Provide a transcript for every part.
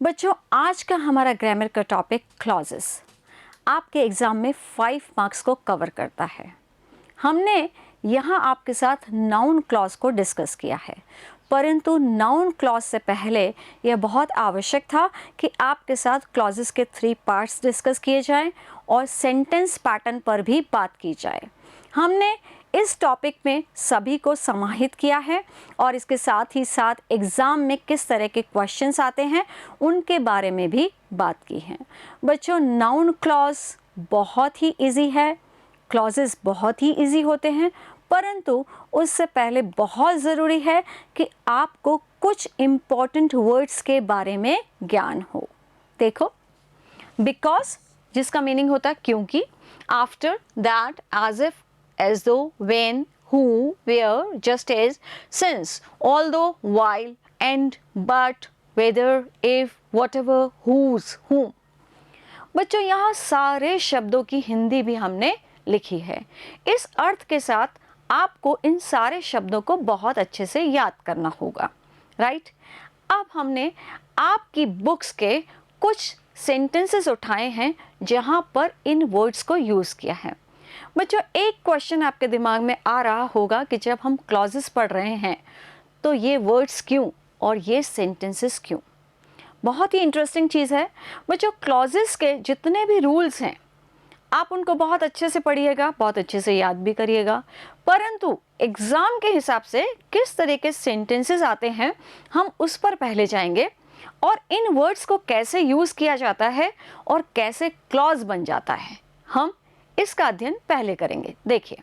बच्चों, आज का हमारा ग्रामर का टॉपिक क्लॉजेस आपके एग्ज़ाम में 5 मार्क्स को कवर करता है। हमने यहाँ आपके साथ नाउन क्लॉज को डिस्कस किया है, परंतु नाउन क्लॉज से पहले यह बहुत आवश्यक था कि आपके साथ क्लॉजेस के 3 पार्ट्स डिस्कस किए जाएं और सेंटेंस पैटर्न पर भी बात की जाए। हमने इस टॉपिक में सभी को समाहित किया है और इसके साथ ही साथ एग्ज़ाम में किस तरह के क्वेश्चंस आते हैं उनके बारे में भी बात की है। बच्चों, नाउन क्लॉज बहुत ही इजी है, क्लॉजेस बहुत ही इजी होते हैं, परंतु उससे पहले बहुत ज़रूरी है कि आपको कुछ इम्पॉर्टेंट वर्ड्स के बारे में ज्ञान हो। देखो, बिकॉज जिसका मीनिंग होता है क्योंकि, after, that, as if, as though, when, who, where, just as, since, although, while, and, but, whether, if, whatever, whose, whom। बच्चों, यहाँ सारे शब्दों की हिंदी भी हमने लिखी है। इस अर्थ के साथ आपको इन सारे शब्दों को बहुत अच्छे से याद करना होगा, राइट? अब हमने आपकी बुक्स के कुछ सेंटेंसेस उठाए हैं जहाँ पर इन वर्ड्स को यूज़ किया है। बच्चों, एक क्वेश्चन आपके दिमाग में आ रहा होगा कि जब हम क्लॉजेस पढ़ रहे हैं तो ये वर्ड्स क्यों और ये सेंटेंसेस क्यों? बहुत ही इंटरेस्टिंग चीज़ है। बच्चों, क्लॉजेस के जितने भी रूल्स हैं आप उनको बहुत अच्छे से पढ़िएगा, बहुत अच्छे से याद भी करिएगा, परंतु एग्ज़ाम के हिसाब से किस तरह के सेंटेंसेस आते हैं हम उस पर पहले जाएंगे और इन वर्ड्स को कैसे यूज़ किया जाता है और कैसे क्लॉज बन जाता है, हम इसका अध्ययन पहले करेंगे। देखिए,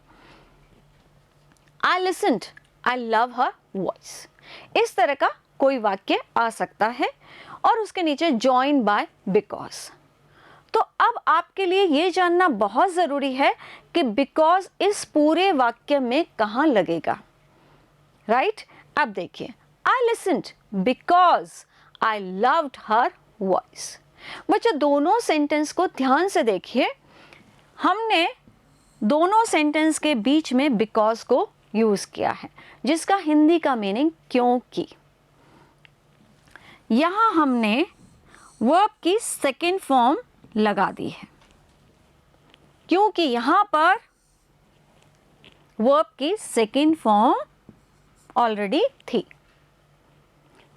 I listened, I love her voice। इस तरह का कोई वाक्य आ सकता है और उसके नीचे joined by because। तो अब आपके लिए ये जानना बहुत ज़रूरी है कि because इस पूरे वाक्य में कहाँ लगेगा, राइट? अब देखिए, I listened because I loved her voice। बच्चों, दोनों सेंटेंस को ध्यान से देखिए। हमने दोनों सेंटेंस के बीच में बिकॉज को यूज़ किया है, जिसका हिंदी का मीनिंग क्योंकि। यहाँ हमने वर्ब की सेकेंड फॉर्म लगा दी है, क्योंकि यहाँ पर वर्ब की सेकेंड फॉर्म ऑलरेडी थी।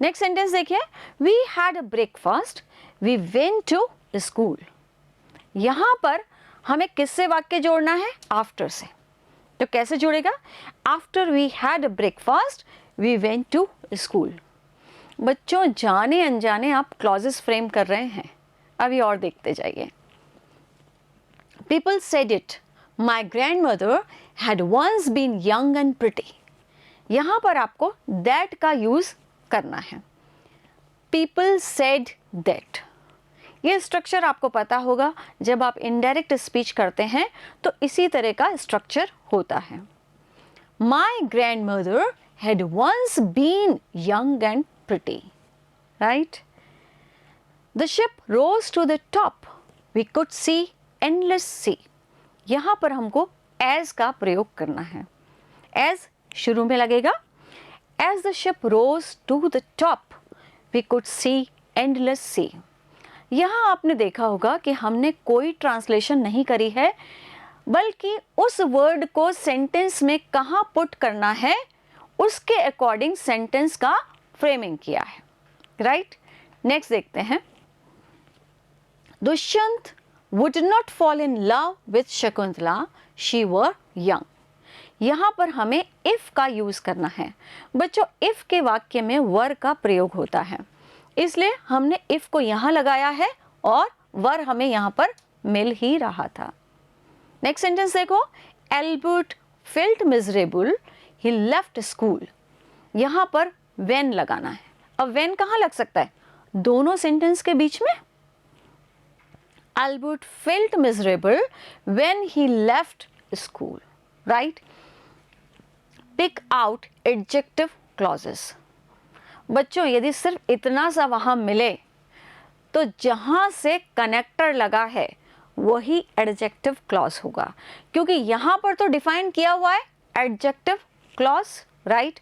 नेक्स्ट सेंटेंस देखिए, we had a breakfast, we went to school. यहाँ पर हमें किससे वाक्य जोड़ना है? आफ्टर से। तो कैसे जुड़ेगा? After we had a breakfast we went to school. बच्चों, जाने अनजाने आप क्लॉजेस फ्रेम कर रहे हैं। अभी और देखते जाइए। People said it, my grand mother had once been young and pretty. यहाँ पर आपको दैट का यूज़ करना है। पीपल सेड दैट, ये स्ट्रक्चर आपको पता होगा, जब आप इनडायरेक्ट स्पीच करते हैं तो इसी तरह का स्ट्रक्चर होता है। My grand mother had once been young and pretty, right? The ship rose to the top, we could see endless sea. यहाँ पर हमको एज का प्रयोग करना है। एज शुरू में लगेगा। As the ship rose to the top, we could see endless sea. यहाँ आपने देखा होगा कि हमने कोई ट्रांसलेशन नहीं करी है, बल्कि उस वर्ड को सेंटेंस में कहाँ पुट करना है उसके अकॉर्डिंग सेंटेंस का फ्रेमिंग किया है, राइट? नेक्स्ट देखते हैं। Dushyant would not fall in love with Shakuntala, she were young. यहाँ पर हमें इफ का यूज करना है। बच्चों, इफ के वाक्य में वर का प्रयोग होता है, इसलिए हमने इफ को यहाँ लगाया है और वर हमें यहाँ पर मिल ही रहा था। नेक्स्ट सेंटेंस देखो, एल्बर्ट फेल्ट मिजरेबल, ही लेफ्ट स्कूल। यहाँ पर व्हेन लगाना है। अब व्हेन कहाँ लग सकता है? दोनों सेंटेंस के बीच में। Albert felt miserable when he left school, right? Pick out adjective clauses. बच्चों, यदि सिर्फ इतना सा वहाँ मिले तो जहाँ से कनेक्टर लगा है वही एडजेक्टिव क्लॉज होगा, क्योंकि यहाँ पर तो डिफाइन किया हुआ है एडजेक्टिव क्लॉज, राइट?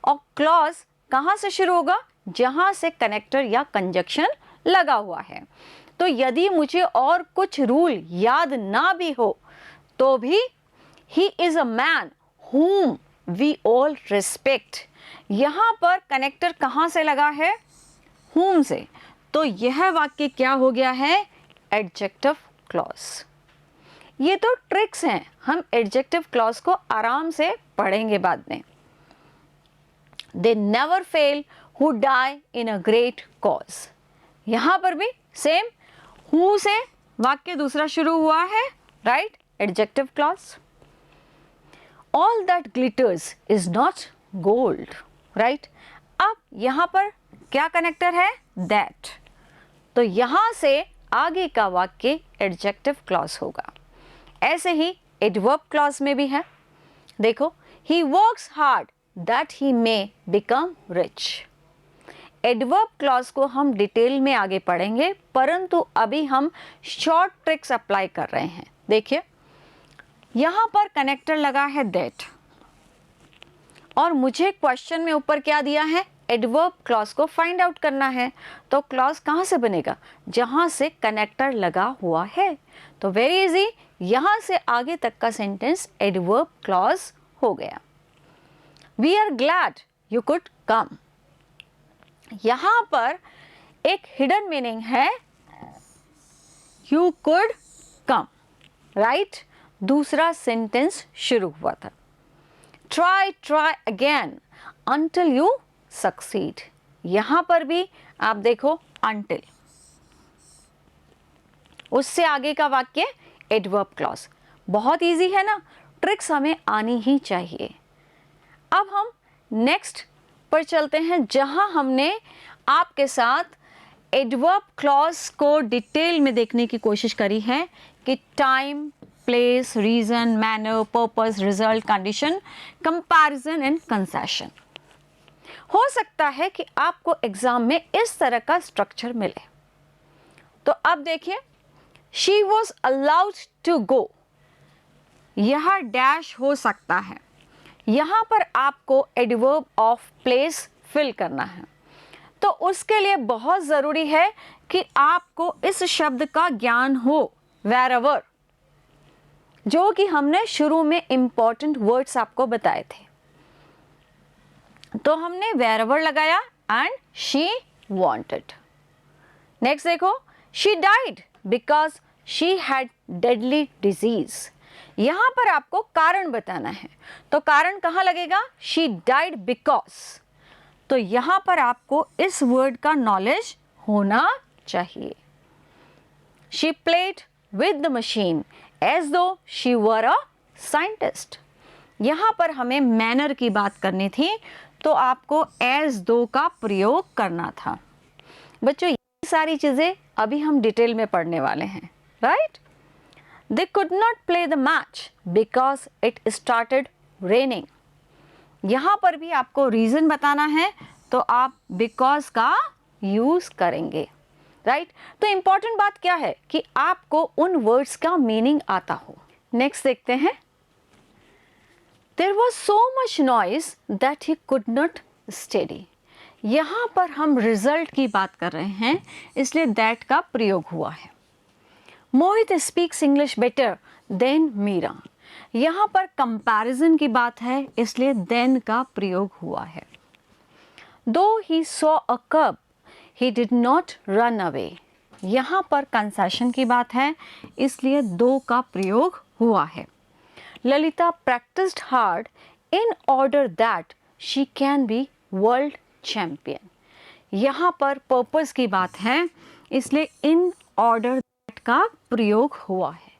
और क्लॉज कहाँ से शुरू होगा? जहाँ से कनेक्टर या कंजक्शन लगा हुआ है। तो यदि मुझे और कुछ रूल याद ना भी हो तो भी he is a man whom we all respect। यहाँ पर कनेक्टर कहाँ से लगा है? whom से। तो यह वाक्य क्या हो गया है? Adjective clause. ये तो ट्रिक्स हैं, हम एडजेक्टिव क्लॉज को आराम से पढ़ेंगे बाद में। They never fail who die in a great cause। यहाँ पर भी सेम, who से वाक्य दूसरा शुरू हुआ है, right? Adjective clause. All that glitters is not gold, right? अब यहाँ पर क्या कनेक्टर है? That। तो यहाँ से आगे का वाक्य एडजेक्टिव क्लॉज होगा। ऐसे ही एडवर्ब क्लॉज में भी है। देखो, he works hard that he may become rich। Adverb clause को हम डिटेल में आगे पढ़ेंगे, परंतु अभी हम शॉर्ट ट्रिक्स अप्लाई कर रहे हैं। देखिए, यहाँ पर कनेक्टर लगा है दैट, और मुझे क्वेश्चन में ऊपर क्या दिया है? एडवर्ब क्लॉज को फाइंड आउट करना है। तो क्लॉज कहाँ से बनेगा? जहाँ से कनेक्टर लगा हुआ है। तो वेरी इजी, यहाँ से आगे तक का सेंटेंस एडवर्ब क्लॉज हो गया। We are glad you could come. यहाँ पर एक हिडन मीनिंग है, यू कुड कम, राइट? दूसरा सेंटेंस शुरू हुआ था, try try again until you succeed. यहां पर भी आप देखो अंटिल, उससे आगे का वाक्य एडवर्ब क्लॉज। बहुत इजी है ना, ट्रिक्स हमें आनी ही चाहिए। अब हम नेक्स्ट पर चलते हैं, जहां हमने आपके साथ एडवर्ब क्लॉज को डिटेल में देखने की कोशिश करी है कि time, place, reason, manner, purpose, result, condition, comparison and concession. हो सकता है कि आपको एग्जाम में इस तरह का स्ट्रक्चर मिले। तो अब देखिए, she was allowed to go, यह डैश हो सकता है। यहां पर आपको एडवर्ब ऑफ प्लेस फिल करना है। तो उसके लिए बहुत ज़रूरी है कि आपको इस शब्द का ज्ञान हो, wherever, जो कि हमने शुरू में इंपॉर्टेंट वर्ड्स आपको बताए थे। तो हमने wherever लगाया एंड she wanted। नेक्स्ट देखो, she died because she had deadly disease। यहां पर आपको कारण बताना है। तो कारण कहाँ लगेगा? she died because। तो यहां पर आपको इस वर्ड का नॉलेज होना चाहिए। She played with the machine as though she were a scientist। यहां पर हमें मैनर की बात करनी थी, तो आपको as though का प्रयोग करना था। बच्चों, ये सारी चीजें अभी हम डिटेल में पढ़ने वाले हैं, right? They could not play the match because it started raining। यहाँ पर भी आपको रीजन बताना है, तो आप बिकॉज का यूज करेंगे, राइट? तो इंपॉर्टेंट बात क्या है कि आपको उन वर्ड्स का मीनिंग आता हो। नेक्स्ट देखते हैं, there was so much noise that he could not study. यहाँ पर हम रिजल्ट की बात कर रहे हैं, इसलिए दैट का प्रयोग हुआ है। Mohit speaks English better than Meera. यहाँ पर कंपैरिजन की बात है, इसलिए देन का प्रयोग हुआ है। दो ही सॉ अ कब he did not run away. यहाँ पर कंसेशन की बात है, इसलिए दो का प्रयोग हुआ है। Lalita practised hard in order that she can be world champion. यहाँ पर पर्पस की बात है, इसलिए इन ऑर्डर दैट का प्रयोग हुआ है।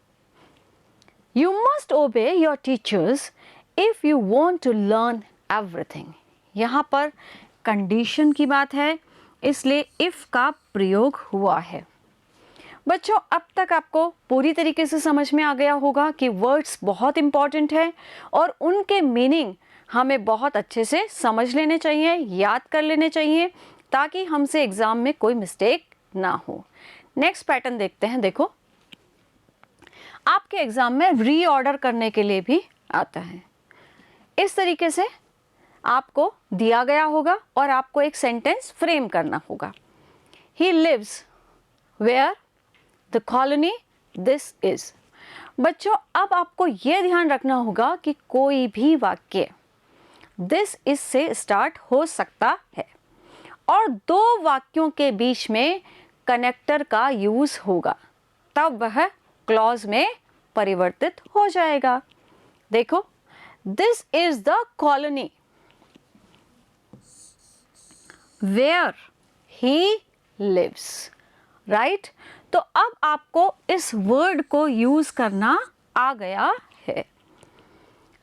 You must obey your teachers if you want to learn everything। यहाँ पर कंडीशन की बात है, इसलिए if का प्रयोग हुआ है। बच्चों, अब तक आपको पूरी तरीके से समझ में आ गया होगा कि वर्ड्स बहुत इंपॉर्टेंट है और उनके मीनिंग हमें बहुत अच्छे से समझ लेने चाहिए, याद कर लेने चाहिए, ताकि हमसे एग्ज़ाम में कोई मिस्टेक ना हो। नेक्स्ट पैटर्न देखते हैं। देखो, आपके एग्ज़ाम में रीऑर्डर करने के लिए भी आता है। इस तरीके से आपको दिया गया होगा और आपको एक सेंटेंस फ्रेम करना होगा। He lives where, the colony, this is। बच्चों अब आपको ये ध्यान रखना होगा कि कोई भी वाक्य this is से स्टार्ट हो सकता है और दो वाक्यों के बीच में कनेक्टर का यूज होगा, तब वह क्लॉज में परिवर्तित हो जाएगा। देखो, this is the colony where he lives, right. तो अब आपको इस वर्ड को यूज करना आ गया है।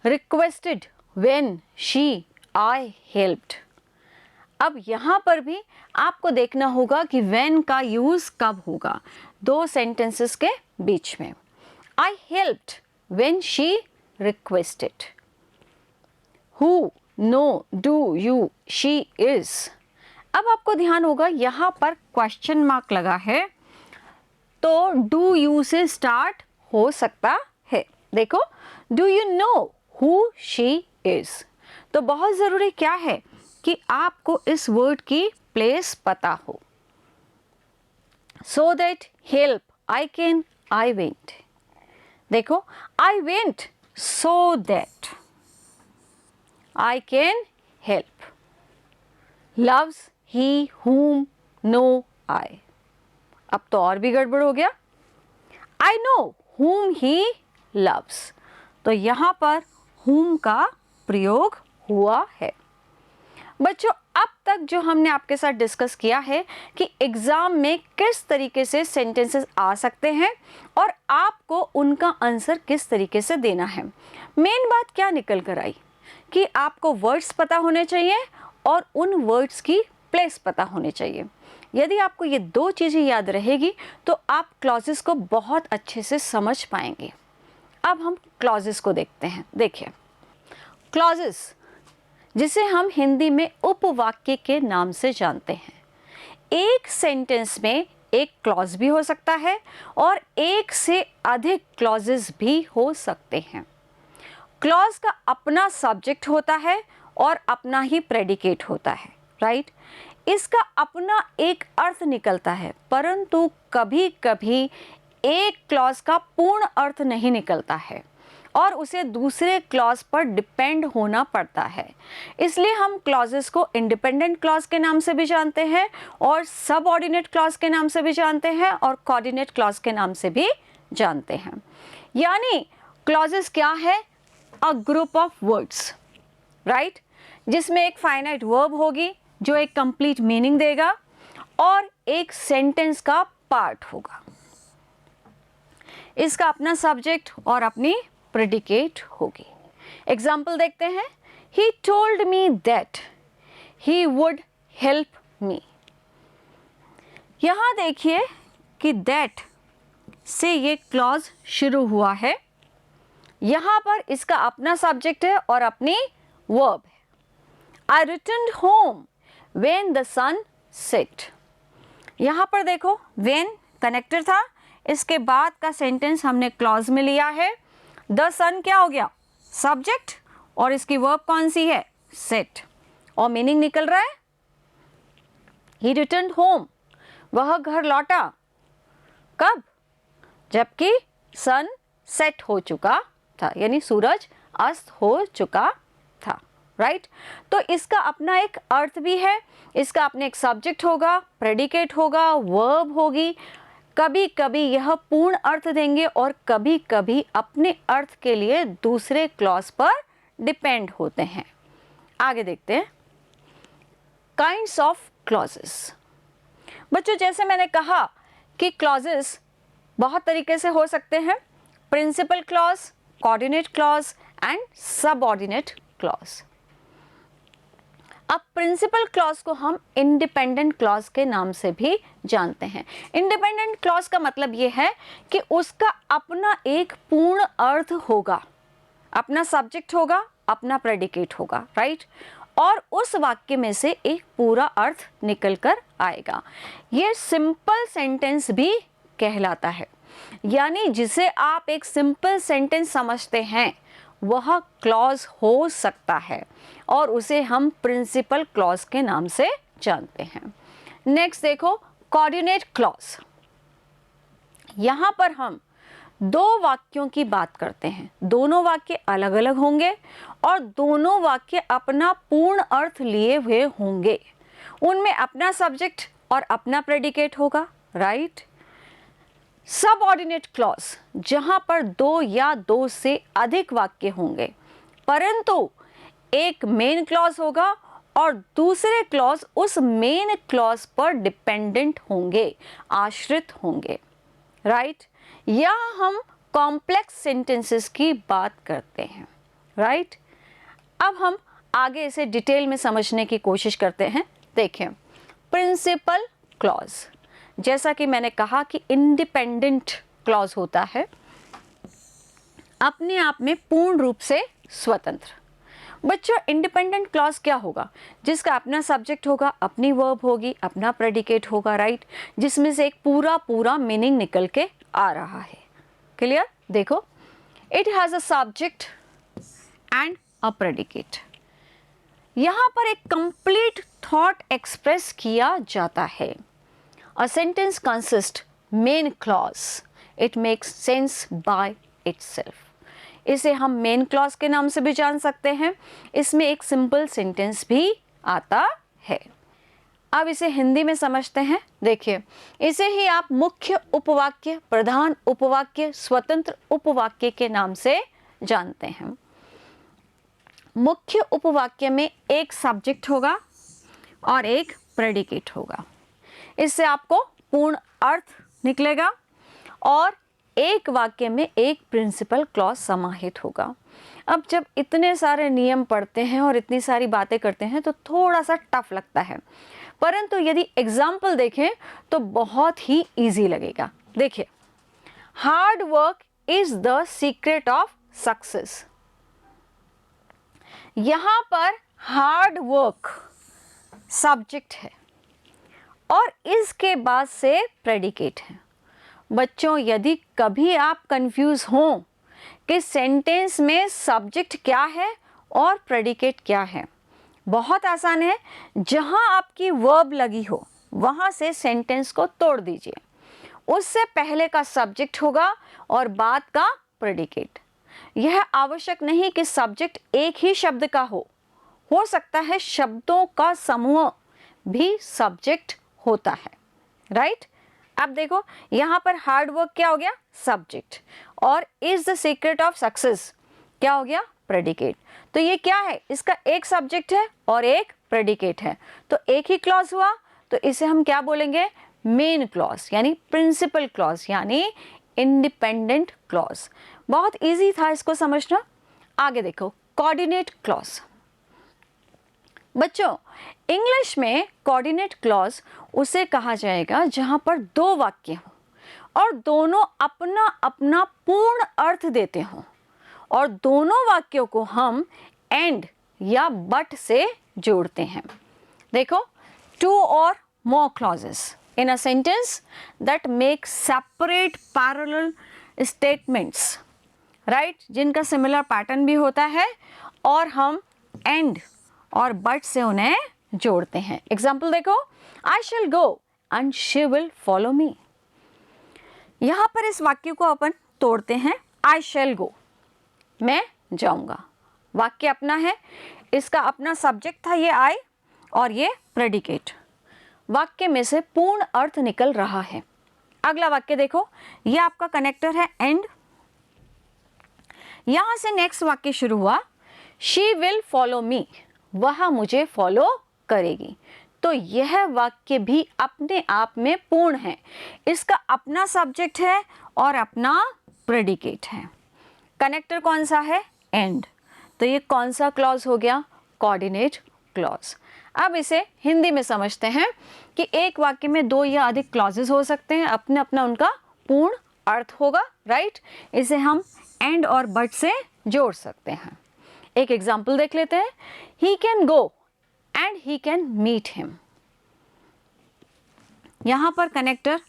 Requested when she I helped. अब यहां पर भी आपको देखना होगा कि व्हेन का यूज कब होगा, दो सेंटेंसेस के बीच में। I helped when she requested. Who, no, do, you, she is. अब आपको ध्यान होगा यहां पर क्वेश्चन मार्क लगा है, तो डू यू से स्टार्ट हो सकता है। देखो, do you know who she is. तो बहुत जरूरी क्या है कि आपको इस वर्ड की प्लेस पता हो। So that, help, I can, I went. देखो, I went so that I can help. Loves, he, whom, know, I. अब तो और भी गड़बड़ हो गया। I know whom he loves। तो यहां पर whom का प्रयोग हुआ है। बच्चों अब तक जो हमने आपके साथ डिस्कस किया है कि एग्जाम में किस तरीके से सेंटेंसेस आ सकते हैं और आपको उनका आंसर किस तरीके से देना है। मेन बात क्या निकल कर आई कि आपको वर्ड्स पता होने चाहिए और उन वर्ड्स की प्लेस पता होनी चाहिए। यदि आपको ये दो चीज़ें याद रहेगी तो आप क्लॉजेस को बहुत अच्छे से समझ पाएंगे। अब हम क्लॉजेस को देखते हैं। देखिए, क्लॉजेस जिसे हम हिंदी में उपवाक्य के नाम से जानते हैं। एक सेंटेंस में एक क्लॉज भी हो सकता है और एक से अधिक क्लॉजेस भी हो सकते हैं। क्लॉज का अपना सब्जेक्ट होता है और अपना ही प्रेडिकेट होता है, राइट। इसका अपना एक अर्थ निकलता है, परंतु कभी कभी एक क्लॉज का पूर्ण अर्थ नहीं निकलता है और उसे दूसरे क्लॉज पर डिपेंड होना पड़ता है। इसलिए हम क्लॉजेस को इंडिपेंडेंट क्लॉज के नाम से भी जानते हैं और सबऑर्डिनेट क्लॉज के नाम से भी जानते हैं और कोऑर्डिनेट क्लॉज के नाम से भी जानते हैं। यानी क्लॉजेस क्या है? A group of words, right, जिसमें एक फाइनाइट वर्ब होगी जो एक कंप्लीट मीनिंग देगा और एक सेंटेंस का पार्ट होगा। इसका अपना सब्जेक्ट और अपनी प्रेडिकेट होगी। एग्जाम्पल देखते हैं। He told me that he would help मी। यहां देखिए कि दैट से ये क्लॉज शुरू हुआ है। यहां पर इसका अपना सब्जेक्ट है और अपनी वर्ब है। I returned home when the sun set. यहां पर देखो, व्हेन कनेक्टर था, इसके बाद का सेंटेंस हमने क्लॉज में लिया है। द सन क्या हो गया? सब्जेक्ट, और इसकी वर्ब कौन सी है? सेट, और मीनिंग निकल रहा है ही रिटर्न्ड होम, वह घर लौटा। कब? जबकि सन सेट हो चुका था, यानी सूरज अस्त हो चुका था, राइट। तो इसका अपना एक अर्थ भी है, इसका अपने एक सब्जेक्ट होगा, प्रेडिकेट होगा, वर्ब होगी। कभी कभी यह पूर्ण अर्थ देंगे और कभी कभी अपने अर्थ के लिए दूसरे क्लॉज पर डिपेंड होते हैं। आगे देखते हैं काइंड्स ऑफ क्लॉजेस। बच्चों, जैसे मैंने कहा कि क्लॉजेस बहुत तरीके से हो सकते हैं। Principal clause, coordinate clause and subordinate clause. अब प्रिंसिपल क्लॉज को हम इंडिपेंडेंट क्लॉज के नाम से भी जानते हैं। इंडिपेंडेंट क्लॉज का मतलब ये है कि उसका अपना एक पूर्ण अर्थ होगा, अपना सब्जेक्ट होगा, अपना प्रेडिकेट होगा, राइट, और उस वाक्य में से एक पूरा अर्थ निकल कर आएगा। ये सिंपल सेंटेंस भी कहलाता है, यानी जिसे आप एक सिंपल सेंटेंस समझते हैं वह क्लॉज हो सकता है और उसे हम प्रिंसिपल क्लॉज के नाम से जानते हैं। नेक्स्ट देखो कोऑर्डिनेट क्लॉज। यहाँ पर हम दो वाक्यों की बात करते हैं। दोनों वाक्य अलग अलग होंगे और दोनों वाक्य अपना पूर्ण अर्थ लिए हुए होंगे। उनमें अपना सब्जेक्ट और अपना प्रेडिकेट होगा, राइट। सबऑर्डिनेट क्लॉज, जहां पर दो या दो से अधिक वाक्य होंगे, परंतु एक मेन क्लॉज होगा और दूसरे क्लॉज उस मेन क्लॉज पर डिपेंडेंट होंगे, आश्रित होंगे, राइट। या हम कॉम्प्लेक्स सेंटेंसेस की बात करते हैं, राइट। अब हम आगे इसे डिटेल में समझने की कोशिश करते हैं। देखें, प्रिंसिपल क्लॉज, जैसा कि मैंने कहा कि इंडिपेंडेंट क्लॉज होता है, अपने आप में पूर्ण रूप से स्वतंत्र। बच्चों, इंडिपेंडेंट क्लॉज क्या होगा? जिसका अपना सब्जेक्ट होगा, अपनी वर्ब होगी, अपना प्रेडिकेट होगा, राइट, जिसमें से एक पूरा मीनिंग निकल के आ रहा है। क्लियर? देखो, it has a subject and a predicate. यहां पर एक कंप्लीट थॉट एक्सप्रेस किया जाता है। A sentence consist main clause, it makes sense by itself. इसे हम मेन क्लॉज के नाम से भी जान सकते हैं। इसमें एक सिंपल सेंटेंस भी आता है। अब इसे हिंदी में समझते हैं। देखिए, इसे ही आप मुख्य उपवाक्य, प्रधान उपवाक्य, स्वतंत्र उपवाक्य के नाम से जानते हैं। मुख्य उपवाक्य में एक सब्जेक्ट होगा और एक प्रेडिकेट होगा। इससे आपको पूर्ण अर्थ निकलेगा और एक वाक्य में एक प्रिंसिपल क्लॉज समाहित होगा। अब जब इतने सारे नियम पढ़ते हैं और इतनी सारी बातें करते हैं तो थोड़ा सा टफ लगता है, परंतु यदि एग्जाम्पल देखें तो बहुत ही इजी लगेगा। देखिए, hard work is the secret of success. यहां पर हार्ड वर्क सब्जेक्ट है और इसके बाद से प्रेडिकेट है। बच्चों, यदि कभी आप कंफ्यूज हों कि सेंटेंस में सब्जेक्ट क्या है और प्रेडिकेट क्या है, बहुत आसान है। जहां आपकी वर्ब लगी हो वहां से सेंटेंस को तोड़ दीजिए। उससे पहले का सब्जेक्ट होगा और बाद का प्रेडिकेट। यह आवश्यक नहीं कि सब्जेक्ट एक ही शब्द का हो सकता है शब्दों का समूह भी सब्जेक्ट होता है, राइट। अब देखो, यहां पर हार्ड वर्क क्या हो गया? सब्जेक्ट। और is the secret of success क्या हो गया? प्रेडिकेट। तो ये क्या है? इसका एक सब्जेक्ट है और एक प्रेडिकेट है, तो एक ही क्लॉज हुआ। तो इसे हम क्या बोलेंगे? मेन क्लॉज, यानी प्रिंसिपल क्लॉज, यानी इंडिपेंडेंट क्लॉज। बहुत इजी था इसको समझना। आगे देखो, कोऑर्डिनेट क्लॉज। बच्चों, इंग्लिश में कोऑर्डिनेट क्लॉज उसे कहा जाएगा जहां पर दो वाक्य हों और दोनों अपना अपना पूर्ण अर्थ देते हों और दोनों वाक्यों को हम एंड या बट से जोड़ते हैं। देखो, टू और more clauses in a sentence that make separate parallel statements, right, जिनका सिमिलर पैटर्न भी होता है और हम एंड और बट से उन्हें जोड़ते हैं। एग्जाम्पल देखो, I shall go and she will follow me. यहां पर इस वाक्य को अपन तोड़ते हैं। आई शैल गो, मैं जाऊंगा, वाक्य अपना है, इसका अपना सब्जेक्ट था ये आई और ये प्रेडिकेट। वाक्य में से पूर्ण अर्थ निकल रहा है। अगला वाक्य देखो, ये आपका कनेक्टर है एंड। यहां से नेक्स्ट वाक्य शुरू हुआ, शी विल फॉलो मी, वह मुझे फॉलो करेगी। तो यह वाक्य भी अपने आप में पूर्ण है। इसका अपना सब्जेक्ट है और अपना प्रेडिकेट है। कनेक्टर कौन सा है? एंड। तो ये कौन सा क्लॉज हो गया? Coordinate clause. अब इसे हिंदी में समझते हैं कि एक वाक्य में दो या अधिक क्लॉजेस हो सकते हैं, अपना अपना उनका पूर्ण अर्थ होगा, राइट। इसे हम एंड और बट से जोड़ सकते हैं। एक एग्जाम्पल देख लेते हैं। He can go and he can meet him. यहां पर कनेक्टर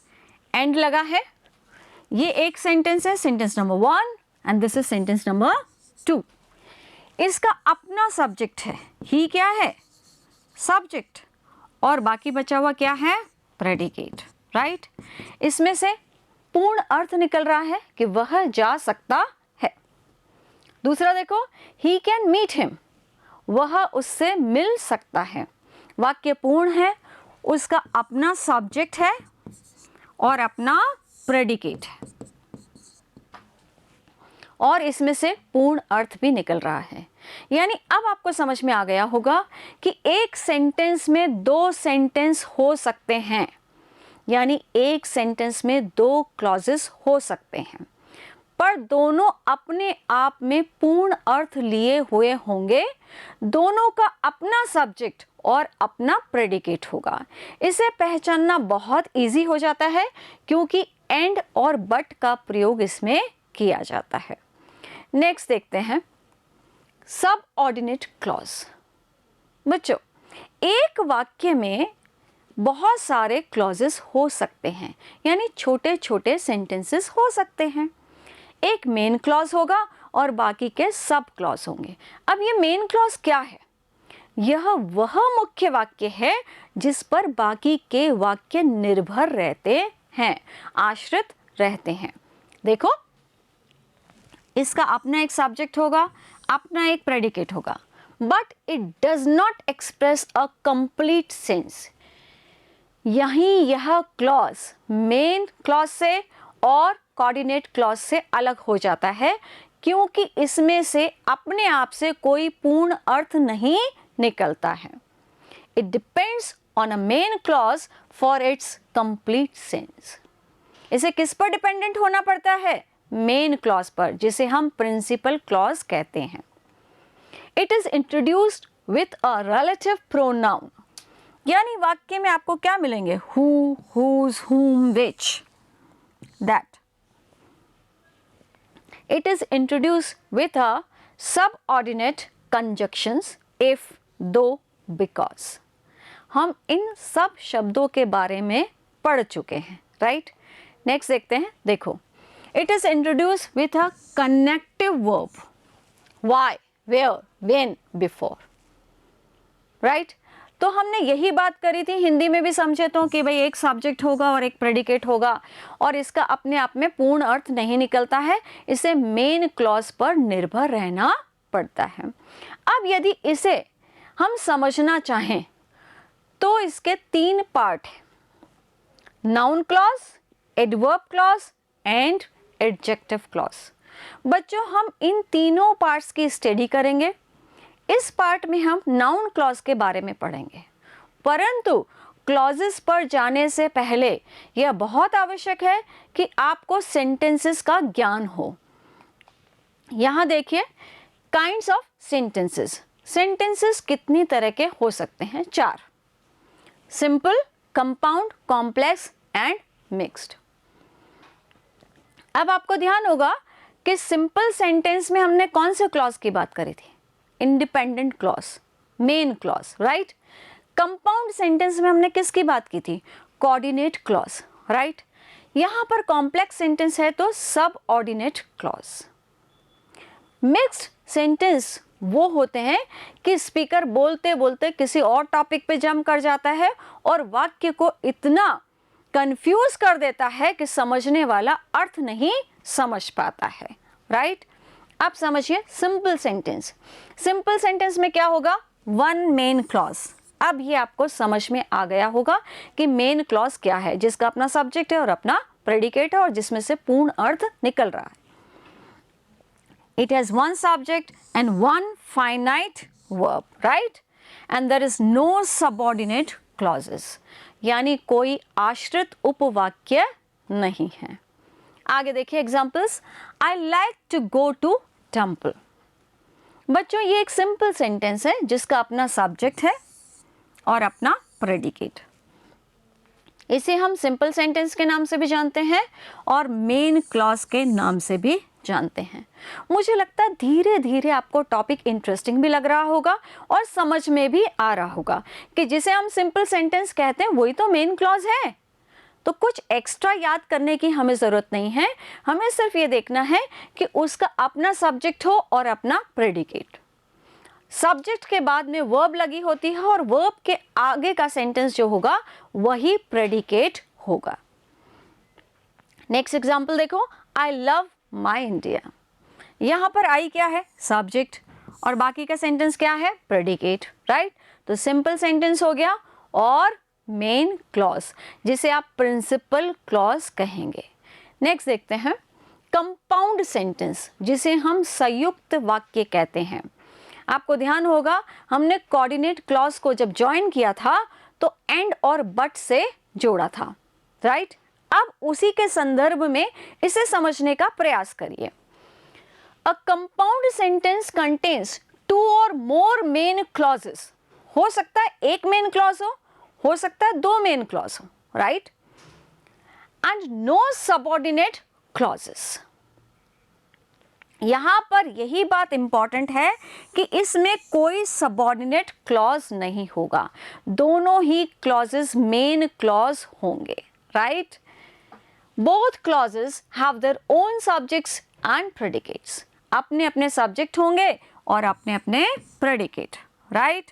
एंड लगा है। ये एक सेंटेंस है, sentence number 1 and this is sentence number 2। इसका अपना सब्जेक्ट है, ही क्या है? सब्जेक्ट, और बाकी बचा हुआ क्या है? Predicate, right. इसमें से पूर्ण अर्थ निकल रहा है कि वह जा सकता है। दूसरा देखो, ही कैन मीट हिम, वह उससे मिल सकता है। वाक्य पूर्ण है, उसका अपना सब्जेक्ट है और अपना प्रेडिकेट है, और इसमें से पूर्ण अर्थ भी निकल रहा है। यानी अब आपको समझ में आ गया होगा कि एक सेंटेंस में दो सेंटेंस हो सकते हैं, यानी एक सेंटेंस में दो क्लॉजेस हो सकते हैं, पर दोनों अपने आप में पूर्ण अर्थ लिए हुए होंगे। दोनों का अपना सब्जेक्ट और अपना प्रेडिकेट होगा। इसे पहचानना बहुत इजी हो जाता है क्योंकि एंड और बट का प्रयोग इसमें किया जाता है। नेक्स्ट देखते हैं सबऑर्डिनेट क्लॉज। बच्चों, एक वाक्य में बहुत सारे क्लॉजेस हो सकते हैं, यानी छोटे छोटे सेंटेंसेस हो सकते हैं। एक मेन क्लॉज होगा और बाकी के सब क्लॉज होंगे। अब ये मेन क्लॉज क्या है? यह वह मुख्य वाक्य है जिस पर बाकी के वाक्य निर्भर रहते हैं, आश्रित रहते हैं। देखो, इसका अपना एक सब्जेक्ट होगा, अपना एक प्रेडिकेट होगा, but it does not express a complete sense. यहीं यह क्लॉज मेन क्लॉज से और कोऑर्डिनेट क्लॉज से अलग हो जाता है क्योंकि इसमें से अपने आप से कोई पूर्ण अर्थ नहीं निकलता है। It depends on a main clause for its complete sense. इसे किस पर डिपेंडेंट होना पड़ता है? मेन क्लॉज पर, जिसे हम प्रिंसिपल क्लॉज कहते हैं। It is introduced with a relative pronoun, यानी वाक्य में आपको क्या मिलेंगे? हु, हुज, हुम, विच, that. It is introduced with a subordinate conjunctions if, though, because. हम इन सब शब्दों के बारे में पढ़ चुके हैं, राइट? नेक्स्ट देखते हैं। देखो, it is introduced with a connective verb. Why, where, when, before. Right? तो हमने यही बात करी थी, हिंदी में भी समझे तो, कि भाई एक सब्जेक्ट होगा और एक प्रेडिकेट होगा और इसका अपने आप में पूर्ण अर्थ नहीं निकलता है, इसे मेन क्लॉज पर निर्भर रहना पड़ता है। अब यदि इसे हम समझना चाहें तो इसके तीन पार्ट हैं, noun clause, adverb clause and adjective clause. बच्चों, हम इन तीनों पार्ट्स की स्टडी करेंगे। इस पार्ट में हम नाउन क्लॉज के बारे में पढ़ेंगे, परंतु क्लॉजेस पर जाने से पहले यह बहुत आवश्यक है कि आपको सेंटेंसेस का ज्ञान हो। यहाँ देखिए, काइंड्स ऑफ सेंटेंसेस। सेंटेंसेस कितनी तरह के हो सकते हैं? 4। Simple, compound, complex and mixed. अब आपको ध्यान होगा कि सिंपल सेंटेंस में हमने कौन से क्लॉज की बात करी थी? Independent clause, main clause, right? Compound sentence में हमने किसकी बात की थी? Coordinate clause, right? यहां पर कॉम्प्लेक्स सेंटेंस है तो सबऑर्डिनेट क्लॉज। मिक्स्ड सेंटेंस वो होते हैं कि स्पीकर बोलते बोलते किसी और टॉपिक पे जंप कर जाता है और वाक्य को इतना कंफ्यूज कर देता है कि समझने वाला अर्थ नहीं समझ पाता है, राइट? अब समझिए सिंपल सेंटेंस। सिंपल सेंटेंस में क्या होगा? One main clause. अब ये आपको समझ में आ गया होगा कि मेन क्लॉज क्या है, जिसका अपना सब्जेक्ट है और अपना प्रेडिकेट है और जिसमें से पूर्ण अर्थ निकल रहा है। It has one subject and one finite verb, right? And there is no subordinate clauses. यानी कोई आश्रित उपवाक्य नहीं है। आगे देखिए examples. I like to go to temple. बच्चों, ये एक सिंपल सेंटेंस है जिसका अपना सब्जेक्ट है और अपना प्रेडिकेट। इसे हम सिंपल सेंटेंस के नाम से भी जानते हैं और मेन क्लॉज के नाम से भी जानते हैं। मुझे लगता है धीरे धीरे आपको टॉपिक इंटरेस्टिंग भी लग रहा होगा और समझ में भी आ रहा होगा कि जिसे हम सिंपल सेंटेंस कहते हैं वही तो मेन क्लॉज है। तो कुछ एक्स्ट्रा याद करने की हमें ज़रूरत नहीं है, हमें सिर्फ ये देखना है कि उसका अपना सब्जेक्ट हो और अपना प्रेडिकेट। सब्जेक्ट के बाद में वर्ब लगी होती है और वर्ब के आगे का सेंटेंस जो होगा वही प्रेडिकेट होगा। नेक्स्ट एग्जाम्पल देखो, आई लव माई इंडिया। यहाँ पर आई क्या है? सब्जेक्ट, और बाकी का सेंटेंस क्या है? Predicate, right. तो सिंपल सेंटेंस हो गया और मेन क्लॉज, जिसे आप प्रिंसिपल क्लॉज कहेंगे। नेक्स्ट देखते हैं कंपाउंड सेंटेंस, जिसे हम संयुक्त वाक्य कहते हैं। आपको ध्यान होगा हमने कोऑर्डिनेट क्लॉज को जब ज्वाइन किया था तो एंड और बट से जोड़ा था, राइट। अब उसी के संदर्भ में इसे समझने का प्रयास करिए। A compound sentence contains two और मोर मेन क्लॉजेस। हो सकता है एक मेन क्लॉज हो सकता है दो मेन क्लॉज हो, right. And no subordinate clauses. यहां पर यही बात इंपॉर्टेंट है कि इसमें कोई सबऑर्डिनेट क्लॉज नहीं होगा, दोनों ही क्लॉजेस मेन क्लॉज होंगे, right. Both clauses have their own subjects and predicates. अपने अपने सब्जेक्ट होंगे और अपने अपने प्रेडिकेट, राइट।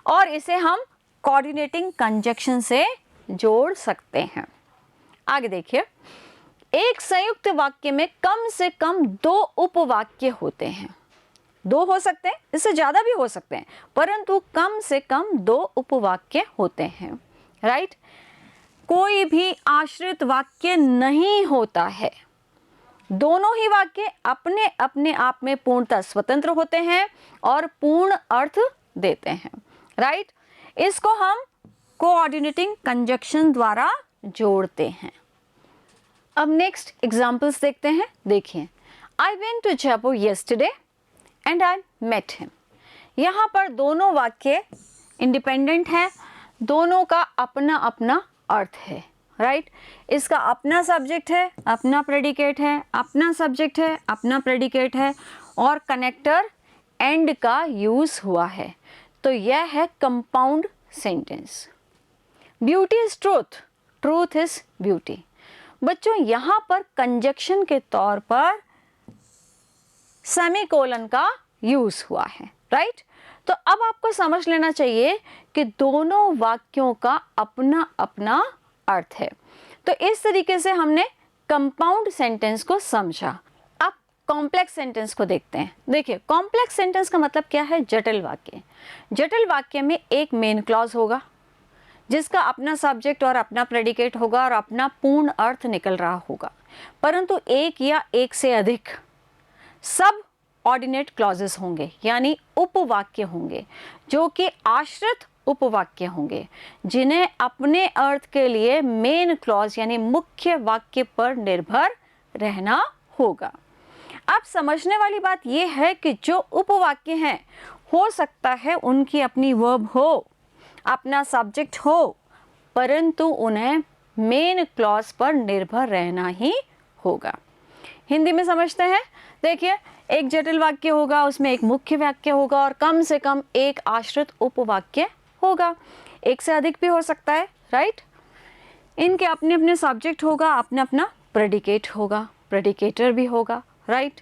और इसे हम कोऑर्डिनेटिंग कंजक्शन से जोड़ सकते हैं। आगे देखिए, एक संयुक्त वाक्य में कम से कम दो उपवाक्य होते हैं। दो हो सकते हैं, इससे ज्यादा भी हो सकते हैं, परंतु कम से कम दो उपवाक्य होते हैं, राइट। कोई भी आश्रित वाक्य नहीं होता है। दोनों ही वाक्य अपने अपने आप में पूर्णतः स्वतंत्र होते हैं और पूर्ण अर्थ देते हैं, राइट। इसको हम कोऑर्डिनेटिंग कंजक्शन द्वारा जोड़ते हैं। अब नेक्स्ट एग्जाम्पल्स देखते हैं। देखिए, I went to Jaipur yesterday and I met him. यहाँ पर दोनों वाक्य इंडिपेंडेंट हैं, दोनों का अपना अपना अर्थ है, राइट। इसका अपना सब्जेक्ट है, अपना प्रेडिकेट है, अपना सब्जेक्ट है, अपना प्रेडिकेट है, और कनेक्टर एंड का यूज हुआ है। तो यह है compound sentence. Beauty is truth, truth is beauty. बच्चों, यहां पर कंजक्शन के तौर पर सेमीकोलन का यूज हुआ है, राइट। तो अब आपको समझ लेना चाहिए कि दोनों वाक्यों का अपना अपना अर्थ है। तो इस तरीके से हमने कंपाउंड सेंटेंस को समझा। अब कॉम्प्लेक्स सेंटेंस को देखते हैं। देखिए, कॉम्प्लेक्स सेंटेंस का मतलब क्या है? जटिल वाक्य। जटिल वाक्य में एक मेन क्लॉज होगा जिसका अपना सब्जेक्ट और अपना प्रेडिकेट होगा और अपना पूर्ण अर्थ निकल रहा होगा, परंतु एक या एक से अधिक सब ऑर्डिनेट क्लॉजेस होंगे, यानी उपवाक्य होंगे, जो कि आश्रित उपवाक्य होंगे, जिन्हें अपने अर्थ के लिए मेन क्लॉज यानी मुख्य वाक्य पर निर्भर रहना होगा। अब समझने वाली बात यह है कि जो उपवाक्य हैं, हो सकता है उनकी अपनी वर्ब हो, अपना सब्जेक्ट हो, परंतु उन्हें मेन क्लॉज पर निर्भर रहना ही होगा। हिंदी में समझते हैं। देखिए, एक जटिल वाक्य होगा, उसमें एक मुख्य वाक्य होगा और कम से कम एक आश्रित उपवाक्य होगा, एक से अधिक भी हो सकता है, राइट। इनके अपने अपने सब्जेक्ट होगा, अपना अपना प्रेडिकेट होगा, प्रेडिकेटर भी होगा, राइट।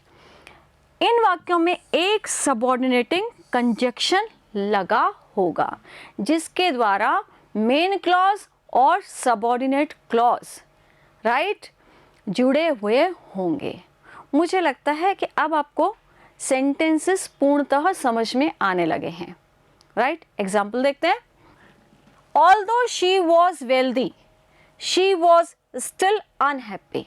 इन वाक्यों में एक सबऑर्डिनेटिंग कंजक्शन लगा होगा, जिसके द्वारा मेन क्लॉज और सबऑर्डिनेट क्लॉज, राइट, जुड़े हुए होंगे। मुझे लगता है कि अब आपको सेंटेंसेस पूर्णतः समझ में आने लगे हैं, राइट। एग्जाम्पल देखते हैं। Although she was wealthy, she was still unhappy.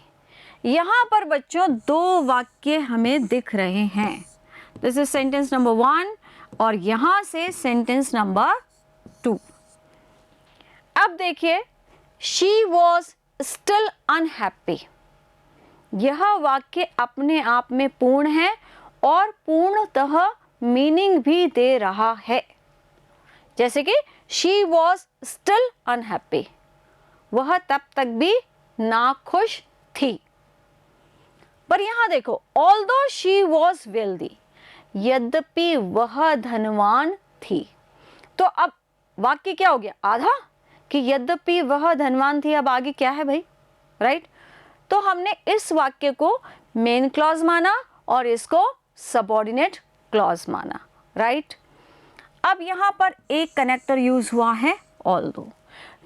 यहाँ पर बच्चों दो वाक्य हमें दिख रहे हैं। दिस इज सेंटेंस नंबर 1 और यहाँ से सेंटेंस नंबर 2। अब देखिए, शी वॉज स्टिल अनहैप्पी। यह वाक्य अपने आप में पूर्ण है और पूर्णतः मीनिंग भी दे रहा है। जैसे कि शी वॉज स्टिल अनहैप्पी, वह तब तक भी नाखुश थी। पर यहां देखो, ऑल्दो शी वॉज वेल्दी, यद्यपि वह धनवान थी। तो अब वाक्य क्या हो गया? आधा, कि यद्यपि वह धनवान थी। अब आगे क्या है भाई, राइट। तो हमने इस वाक्य को मेन क्लॉज माना और इसको सबऑर्डिनेट क्लॉज माना, राइट। अब यहां पर एक कनेक्टर यूज हुआ है, ऑल्दो।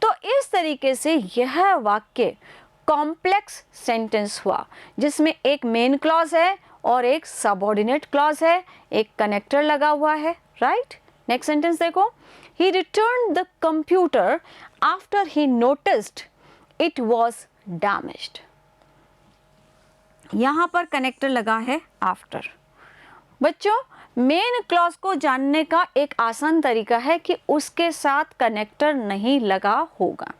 तो इस तरीके से यह वाक्य कॉम्प्लेक्स सेंटेंस हुआ जिसमें एक मेन क्लॉज है और एक सबऑर्डिनेट क्लॉज है, एक कनेक्टर लगा हुआ है, राइट। नेक्स्ट सेंटेंस देखो, he return the computer after he noticed it was damaged. यहाँ पर कनेक्टर लगा है आफ्टर। बच्चों, मेन क्लॉज को जानने का एक आसान तरीका है कि उसके साथ कनेक्टर नहीं लगा होगा।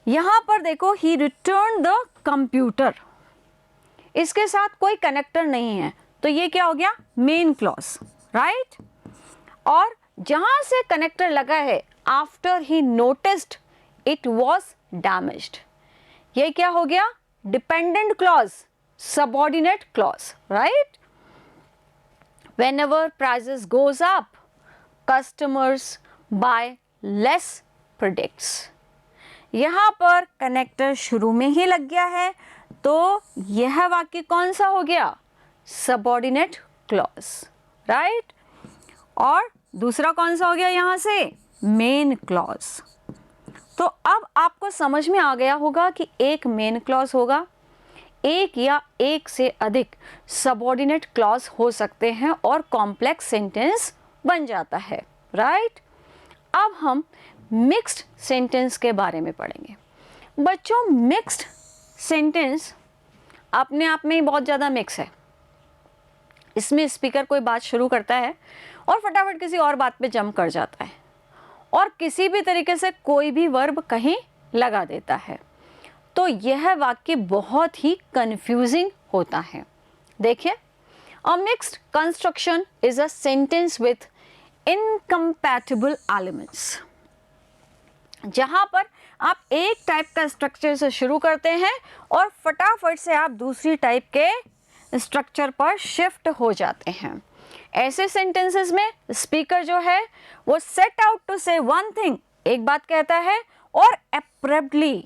यहाँ पर देखो, ही रिटर्न द कंप्यूटर, इसके साथ कोई कनेक्टर नहीं है, तो ये क्या हो गया, मेन क्लॉज, राइट। और जहां से कनेक्टर लगा है, after he noticed it was damaged, ये क्या हो गया, dependent clause, subordinate clause, right. Whenever prices goes up, customers buy less products. यहाँ पर कनेक्टर शुरू में ही लग गया है, तो यह वाक्य कौन सा हो गया, सबऑर्डिनेट क्लॉज, राइट। और दूसरा कौन सा हो गया यहाँ से, मेन क्लॉज। तो अब आपको समझ में आ गया होगा कि एक मेन क्लॉज होगा, एक या एक से अधिक सबऑर्डिनेट क्लॉज हो सकते हैं और कॉम्प्लेक्स सेंटेंस बन जाता है, राइट। अब हम मिक्स्ड सेंटेंस के बारे में पढ़ेंगे। बच्चों, मिक्स्ड सेंटेंस अपने आप में ही बहुत ज़्यादा मिक्स है। इसमें स्पीकर कोई बात शुरू करता है और फटाफट किसी और बात पे जंप कर जाता है और किसी भी तरीके से कोई भी वर्ब कहीं लगा देता है, तो यह वाक्य बहुत ही कंफ्यूजिंग होता है। देखिए, अ mixed construction is a sentence with incompatible elements. जहां पर आप एक टाइप का स्ट्रक्चर से शुरू करते हैं और फटाफट से आप दूसरी टाइप के स्ट्रक्चर पर शिफ्ट हो जाते हैं। ऐसे सेंटेंसेस में स्पीकर जो है वो सेट आउट टू से वन थिंग, एक बात कहता है, और एब्रप्टली,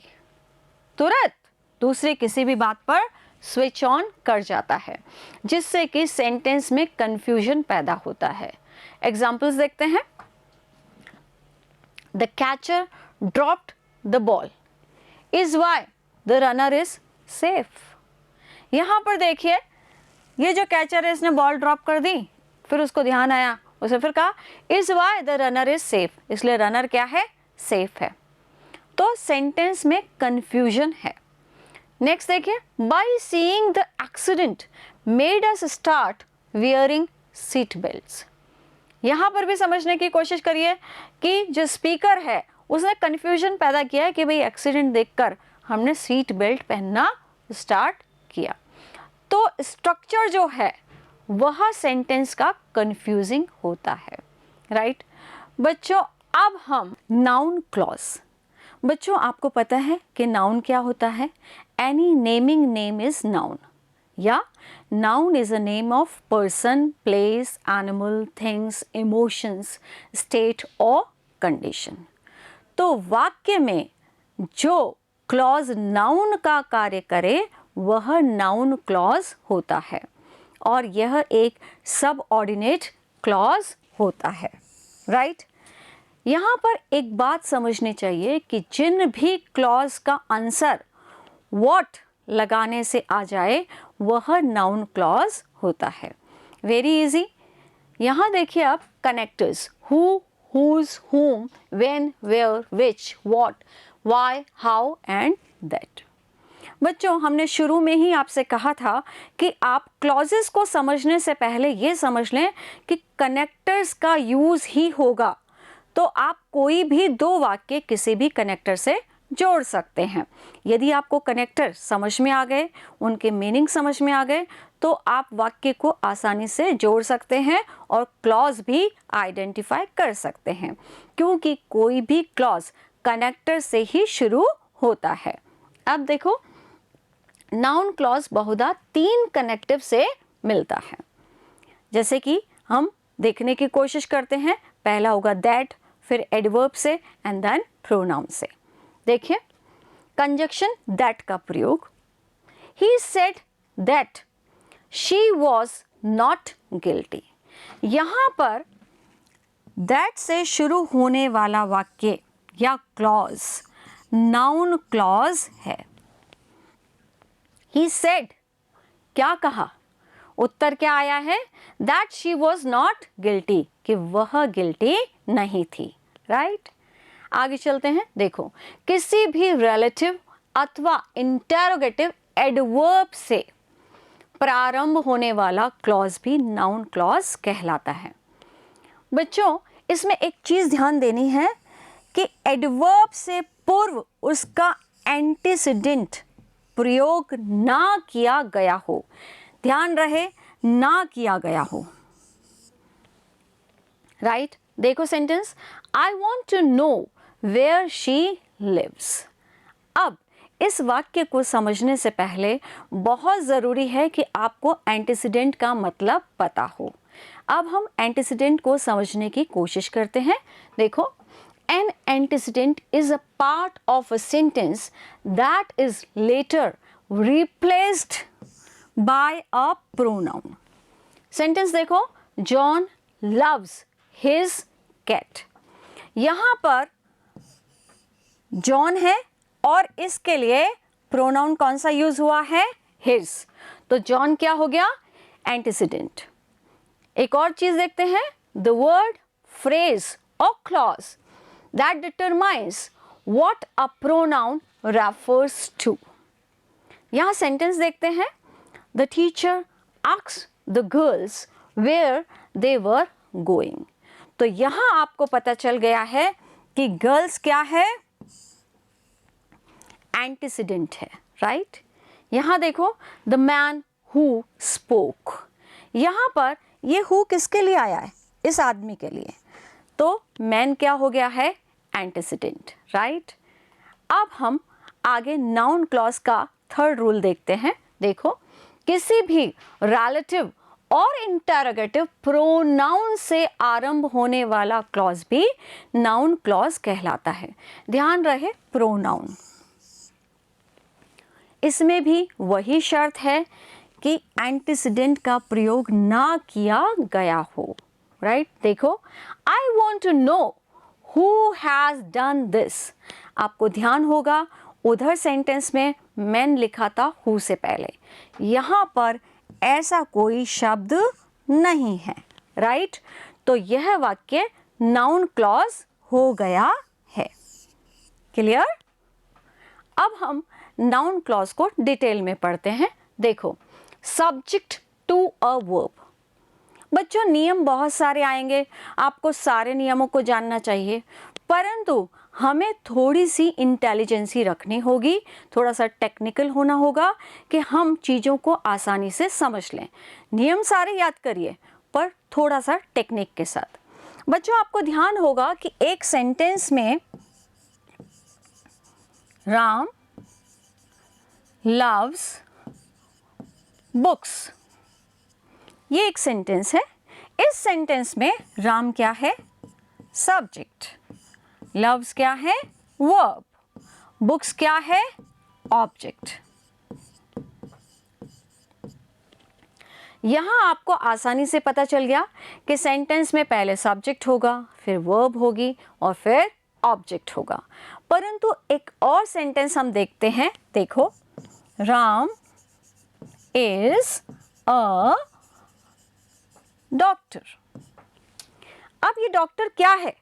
तुरंत दूसरे किसी भी बात पर स्विच ऑन कर जाता है, जिससे कि सेंटेंस में कंफ्यूजन पैदा होता है। एग्जाम्पल्स देखते हैं। The catcher dropped the ball is why the runner is safe. यहाँ पर देखिए, ये जो कैचर है इसने बॉल ड्रॉप कर दी, फिर उसको ध्यान आया, उसने फिर कहा is why the runner is safe, इसलिए रनर क्या है, सेफ है। तो सेंटेंस में कंफ्यूजन है। नेक्स्ट देखिए, by seeing the accident made us start wearing seat belts. यहाँ पर भी समझने की कोशिश करिए कि जो स्पीकर है उसने कंफ्यूजन पैदा किया है कि भाई एक्सीडेंट देखकर हमने सीट बेल्ट पहनना स्टार्ट किया। तो स्ट्रक्चर जो है वह सेंटेंस का कंफ्यूजिंग होता है, राइट। बच्चों, अब हम नाउन क्लॉज। बच्चों, आपको पता है कि नाउन क्या होता है, any naming name is noun, या noun is a name of person, place, animal, things, emotions, state और कंडीशन। तो वाक्य में जो क्लॉज नाउन का कार्य करे वह नाउन क्लॉज होता है और यह एक सबऑर्डिनेट क्लॉज होता है, राइट। यहाँ पर एक बात समझनी चाहिए कि जिन भी क्लॉज का आंसर व्हाट लगाने से आ जाए वह नाउन क्लॉज होता है। Very easy. यहाँ देखिए आप, connectors, who, whose, whom, when, where, which, what, why, how and that। बच्चों, हमने शुरू में ही आपसे कहा था कि आप क्लॉजेस को समझने से पहले ये समझ लें कि कनेक्टर्स का यूज़ ही होगा, तो आप कोई भी दो वाक्य किसी भी कनेक्टर से जोड़ सकते हैं। यदि आपको कनेक्टर समझ में आ गए, उनके मीनिंग समझ में आ गए, तो आप वाक्य को आसानी से जोड़ सकते हैं और क्लॉज भी आइडेंटिफाई कर सकते हैं, क्योंकि कोई भी क्लॉज कनेक्टर से ही शुरू होता है। अब देखो, नाउन क्लॉज बहुधा तीन कनेक्टिव से मिलता है, जैसे कि हम देखने की कोशिश करते हैं। पहला होगा दैट, फिर एडवर्ब से एंड देन प्रोनाउन से। देखिए, कंजक्शन दैट का प्रयोग, he said that she was not guilty. यहाँ पर दैट से शुरू होने वाला वाक्य या क्लॉज नाउन क्लॉज है, He said, क्या कहा? उत्तर क्या आया है? That she was not guilty, कि वह गिल्टी नहीं थी, राइट? आगे चलते हैं। देखो, किसी भी रिलेटिव अथवा इंटेरोगेटिव एडवर्ब से प्रारंभ होने वाला क्लॉज भी नाउन क्लॉज कहलाता है। बच्चों, इसमें एक चीज ध्यान देनी है कि एडवर्ब से पूर्व उसका एंटीसीडेंट प्रयोग ना किया गया हो। ध्यान रहे, ना किया गया हो, राइट? देखो sentence, I want to know where she lives. अब इस वाक्य को समझने से पहले बहुत ज़रूरी है कि आपको एंटीसीडेंट का मतलब पता हो। अब हम एंटीसीडेंट को समझने की कोशिश करते हैं। देखो, an antecedent is a part of a sentence that is later replaced by a pronoun. Sentence देखो, जॉन लव्स हिज कैट। यहाँ पर जॉन है और इसके लिए प्रोनाउन कौन सा यूज हुआ है? हिज। तो जॉन क्या हो गया? एंटीसीडेंट। एक और चीज देखते हैं, द वर्ड, फ्रेज और clause that determines what a pronoun refers to. यहां सेंटेंस देखते हैं, the teacher asked the girls where they were going. तो यहां आपको पता चल गया है कि गर्ल्स क्या है? एंटीसीडेंट है, राइट? यहां देखो, द मैन हु स्पोक। यहां पर ये हु किसके लिए आया है? इस आदमी के लिए। तो मैन क्या हो गया है? Antecedent, right? अब हम आगे नाउन क्लॉज का थर्ड रूल देखते हैं। देखो, किसी भी रिलेटिव और इंटरोगेटिव प्रोनाउन से आरंभ होने वाला क्लॉज भी नाउन क्लॉज कहलाता है। ध्यान रहे, प्रोनाउन। इसमें भी वही शर्त है कि एंटीसीडेंट का प्रयोग ना किया गया हो, राइट? देखो, I want to know who has done this. आपको ध्यान होगा, उधर सेंटेंस में मैन लिखा था हु से पहले, यहाँ पर ऐसा कोई शब्द नहीं है, राइट? तो यह वाक्य नाउन क्लॉज हो गया है। क्लियर? अब हम नाउन क्लॉज को डिटेल में पढ़ते हैं। देखो, सब्जेक्ट टू अ वर्ब। बच्चों, नियम बहुत सारे आएंगे, आपको सारे नियमों को जानना चाहिए, परंतु हमें थोड़ी सी इंटेलिजेंसी रखनी होगी, थोड़ा सा टेक्निकल होना होगा कि हम चीज़ों को आसानी से समझ लें। नियम सारे याद करिए, पर थोड़ा सा टेक्निक के साथ। बच्चों, आपको ध्यान होगा कि एक सेंटेंस में राम loves books, ये एक सेंटेंस है। इस सेंटेंस में राम क्या है? सब्जेक्ट। loves क्या है? वर्ब। बुक्स क्या है? ऑब्जेक्ट। यहां आपको आसानी से पता चल गया कि सेंटेंस में पहले सब्जेक्ट होगा, फिर वर्ब होगी और फिर ऑब्जेक्ट होगा। परंतु एक और सेंटेंस हम देखते हैं। देखो, राम इज अ डॉक्टर। अब ये डॉक्टर क्या है?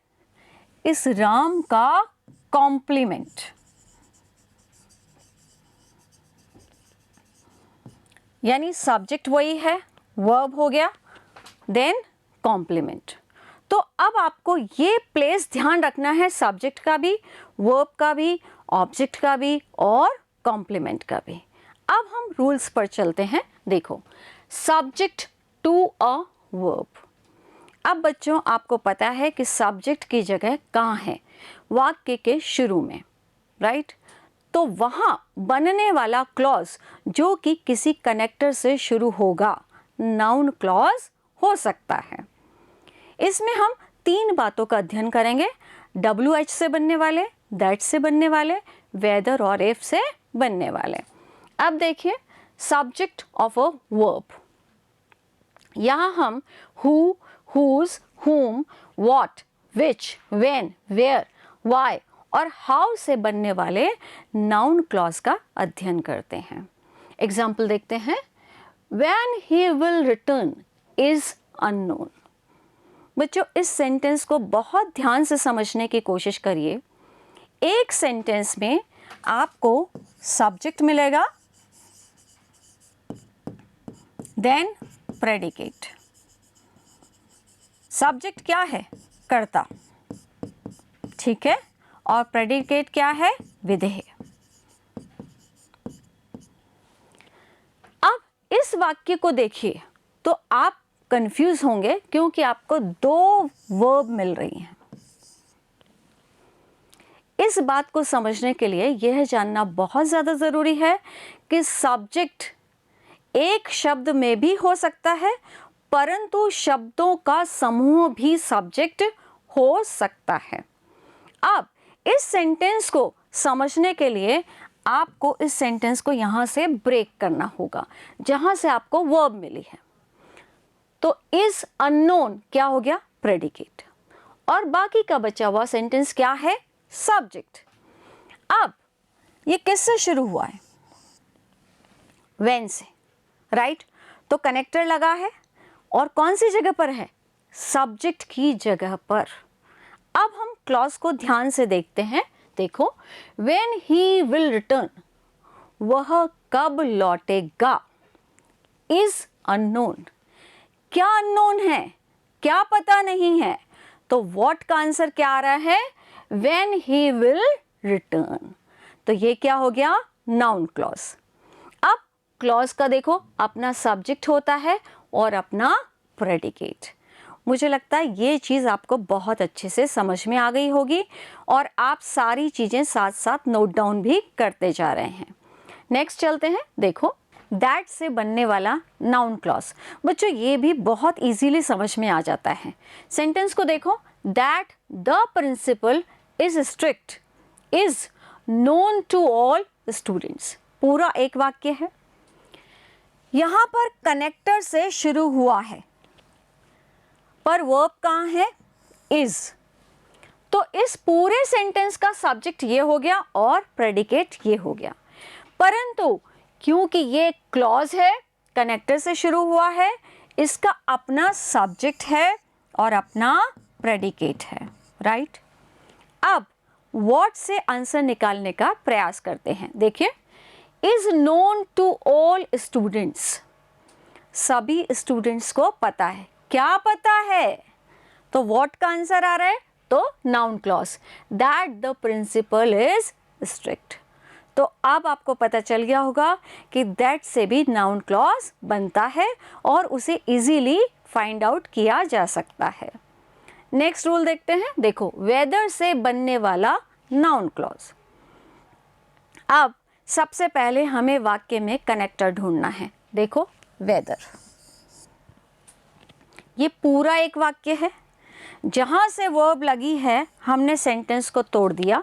इस राम का कॉम्प्लीमेंट। यानी सब्जेक्ट वही है, वर्ब हो गया, देन कॉम्प्लीमेंट। तो अब आपको ये प्लेस ध्यान रखना है, सब्जेक्ट का भी, वर्ब का भी, ऑब्जेक्ट का भी और कॉम्प्लीमेंट का भी। अब हम रूल्स पर चलते हैं। देखो, सब्जेक्ट टू अ वर्ब। अब बच्चों, आपको पता है कि सब्जेक्ट की जगह कहाँ है? वाक्य के शुरू में, राइट? तो वहाँ बनने वाला क्लॉज जो कि किसी कनेक्टर से शुरू होगा, नाउन क्लॉज हो सकता है। इसमें हम 3 बातों का अध्ययन करेंगे, WH से बनने वाले, दैट से बनने वाले, वेदर और इफ से बनने वाले। अब देखिए, सब्जेक्ट ऑफ अ वर्ब। यहाँ हम who, whose, whom, what, which, when, where, why और how से बनने वाले नाउन क्लॉज का अध्ययन करते हैं। एग्जाम्पल देखते हैं, When he will return is unknown। बच्चों इस सेंटेंस को बहुत ध्यान से समझने की कोशिश करिए। एक सेंटेंस में आपको सब्जेक्ट मिलेगा, देन प्रेडिकेट। सब्जेक्ट क्या है? कर्ता, ठीक है, और प्रेडिकेट क्या है? विधेय। अब इस वाक्य को देखिए तो आप कंफ्यूज होंगे क्योंकि आपको दो वर्ब मिल रही हैं। इस बात को समझने के लिए यह जानना बहुत ज़्यादा ज़रूरी है कि सब्जेक्ट एक शब्द में भी हो सकता है, परंतु शब्दों का समूह भी सब्जेक्ट हो सकता है। अब इस सेंटेंस को समझने के लिए आपको इस सेंटेंस को यहाँ से ब्रेक करना होगा जहाँ से आपको वर्ब मिली है। तो इज अननोन क्या हो गया? प्रेडिकेट। और बाकी का बचा हुआ सेंटेंस क्या है? सब्जेक्ट। अब ये किससे शुरू हुआ है? व्हेन से, राइट? तो कनेक्टर लगा है और कौन सी जगह पर है? सब्जेक्ट की जगह पर। अब हम क्लॉज को ध्यान से देखते हैं। देखो, व्हेन ही विल रिटर्न, वह कब लौटेगा, इज अननोन। क्या अननोन है? क्या पता नहीं है? तो व्हाट का आंसर क्या आ रहा है? When he will return. तो ये क्या हो गया? Noun clause. अब क्लॉज का देखो अपना सब्जेक्ट होता है और अपना प्रेडिकेट। मुझे लगता है ये चीज़ आपको बहुत अच्छे से समझ में आ गई होगी और आप सारी चीज़ें साथ साथ नोट डाउन भी करते जा रहे हैं। नेक्स्ट चलते हैं। देखो, दैट से बनने वाला नाउन क्लॉज। बच्चों ये भी बहुत इजीली समझ में आ जाता है। सेंटेंस को देखो, that the principal is strict is known to all students. पूरा एक वाक्य है। यहाँ पर कनेक्टर से शुरू हुआ है पर वर्ब कहाँ है? इज। तो इस पूरे सेंटेंस का सब्जेक्ट ये हो गया और प्रेडिकेट ये हो गया। परंतु क्योंकि ये क्लॉज है, कनेक्टर से शुरू हुआ है, इसका अपना सब्जेक्ट है और अपना प्रेडिकेट है, राइट? अब व्हाट से आंसर निकालने का प्रयास करते हैं। देखिए, is known to all students. सभी स्टूडेंट्स को पता है। क्या पता है? तो व्हाट का आंसर आ रहा है? तो noun clause, that the principal is strict. तो अब आपको पता चल गया होगा कि दैट से भी नाउन क्लॉज बनता है और उसे इजीली फाइंड आउट किया जा सकता है। नेक्स्ट रूल देखते हैं। देखो, वेदर से बनने वाला नाउन क्लॉज। अब सबसे पहले हमें वाक्य में कनेक्टर ढूंढना है। देखो, वेदर, ये पूरा एक वाक्य है। जहाँ से वर्ब लगी है हमने सेंटेंस को तोड़ दिया,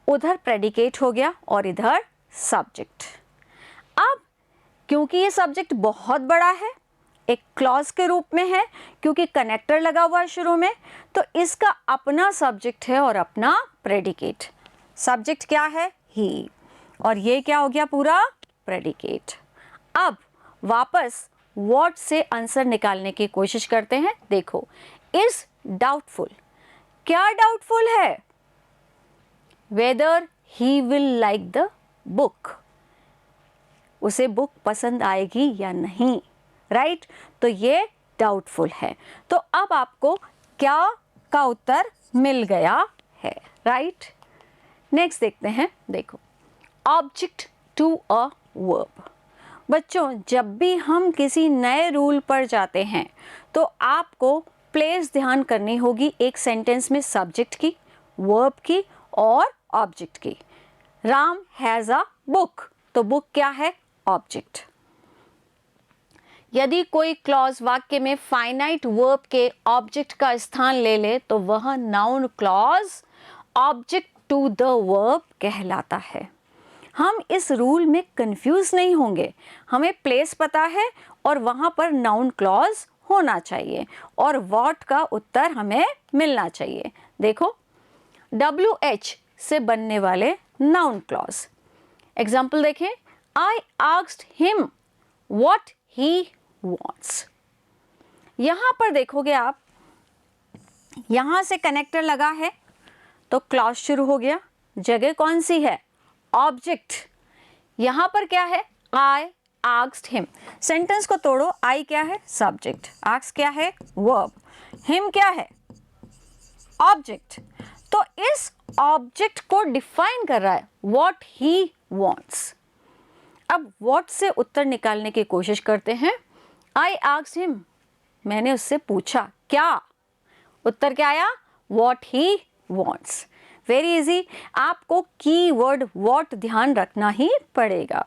उधर प्रेडिकेट हो गया और इधर सब्जेक्ट। अब क्योंकि ये सब्जेक्ट बहुत बड़ा है, एक क्लॉज के रूप में है, क्योंकि कनेक्टर लगा हुआ है शुरू में, तो इसका अपना सब्जेक्ट है और अपना प्रेडिकेट। सब्जेक्ट क्या है? ही। और ये क्या हो गया? पूरा प्रेडिकेट। अब वापस व्हाट से आंसर निकालने की कोशिश करते हैं। देखो, इज डाउटफुल। क्या डाउटफुल है? Weather he will like the book. उसे बुक पसंद आएगी या नहीं, राइट? तो ये डाउटफुल है। तो अब आपको क्या का उत्तर मिल गया है, राइट? नेक्स्ट देखते हैं। देखो, ऑब्जेक्ट टू अ वर्ब। बच्चों, जब भी हम किसी नए रूल पर जाते हैं तो आपको प्लेस ध्यान करनी होगी एक सेंटेंस में सब्जेक्ट की, वर्ब की और ऑब्जेक्ट की। राम हैज़ अ बुक, तो बुक क्या है? ऑब्जेक्ट। यदि कोई क्लॉज वाक्य में फाइनाइट वर्ब के ऑब्जेक्ट का स्थान ले ले तो वह noun clause object to the verb कहलाता है। हम इस रूल में कंफ्यूज नहीं होंगे। हमें प्लेस पता है और वहाँ पर नाउन क्लॉज होना चाहिए और व्हाट का उत्तर हमें मिलना चाहिए। देखो, WH से बनने वाले नाउन क्लॉज। एग्जाम्पल देखें, I asked him what he wants. यहां पर देखोगे आप, यहां से कनेक्टर लगा है तो क्लॉज शुरू हो गया। जगह कौन सी है? ऑब्जेक्ट। यहां पर क्या है? I asked him। सेंटेंस को तोड़ो, I क्या है? सब्जेक्ट, ask क्या है? वर्ब, him क्या है? ऑब्जेक्ट। तो इस ऑब्जेक्ट को डिफाइन कर रहा है what he wants। अब what से उत्तर निकालने की कोशिश करते हैं। I asked him, मैंने उससे पूछा, क्या? उत्तर क्या आया? What he wants। Very easy. आपको कीवर्ड what ध्यान रखना ही पड़ेगा।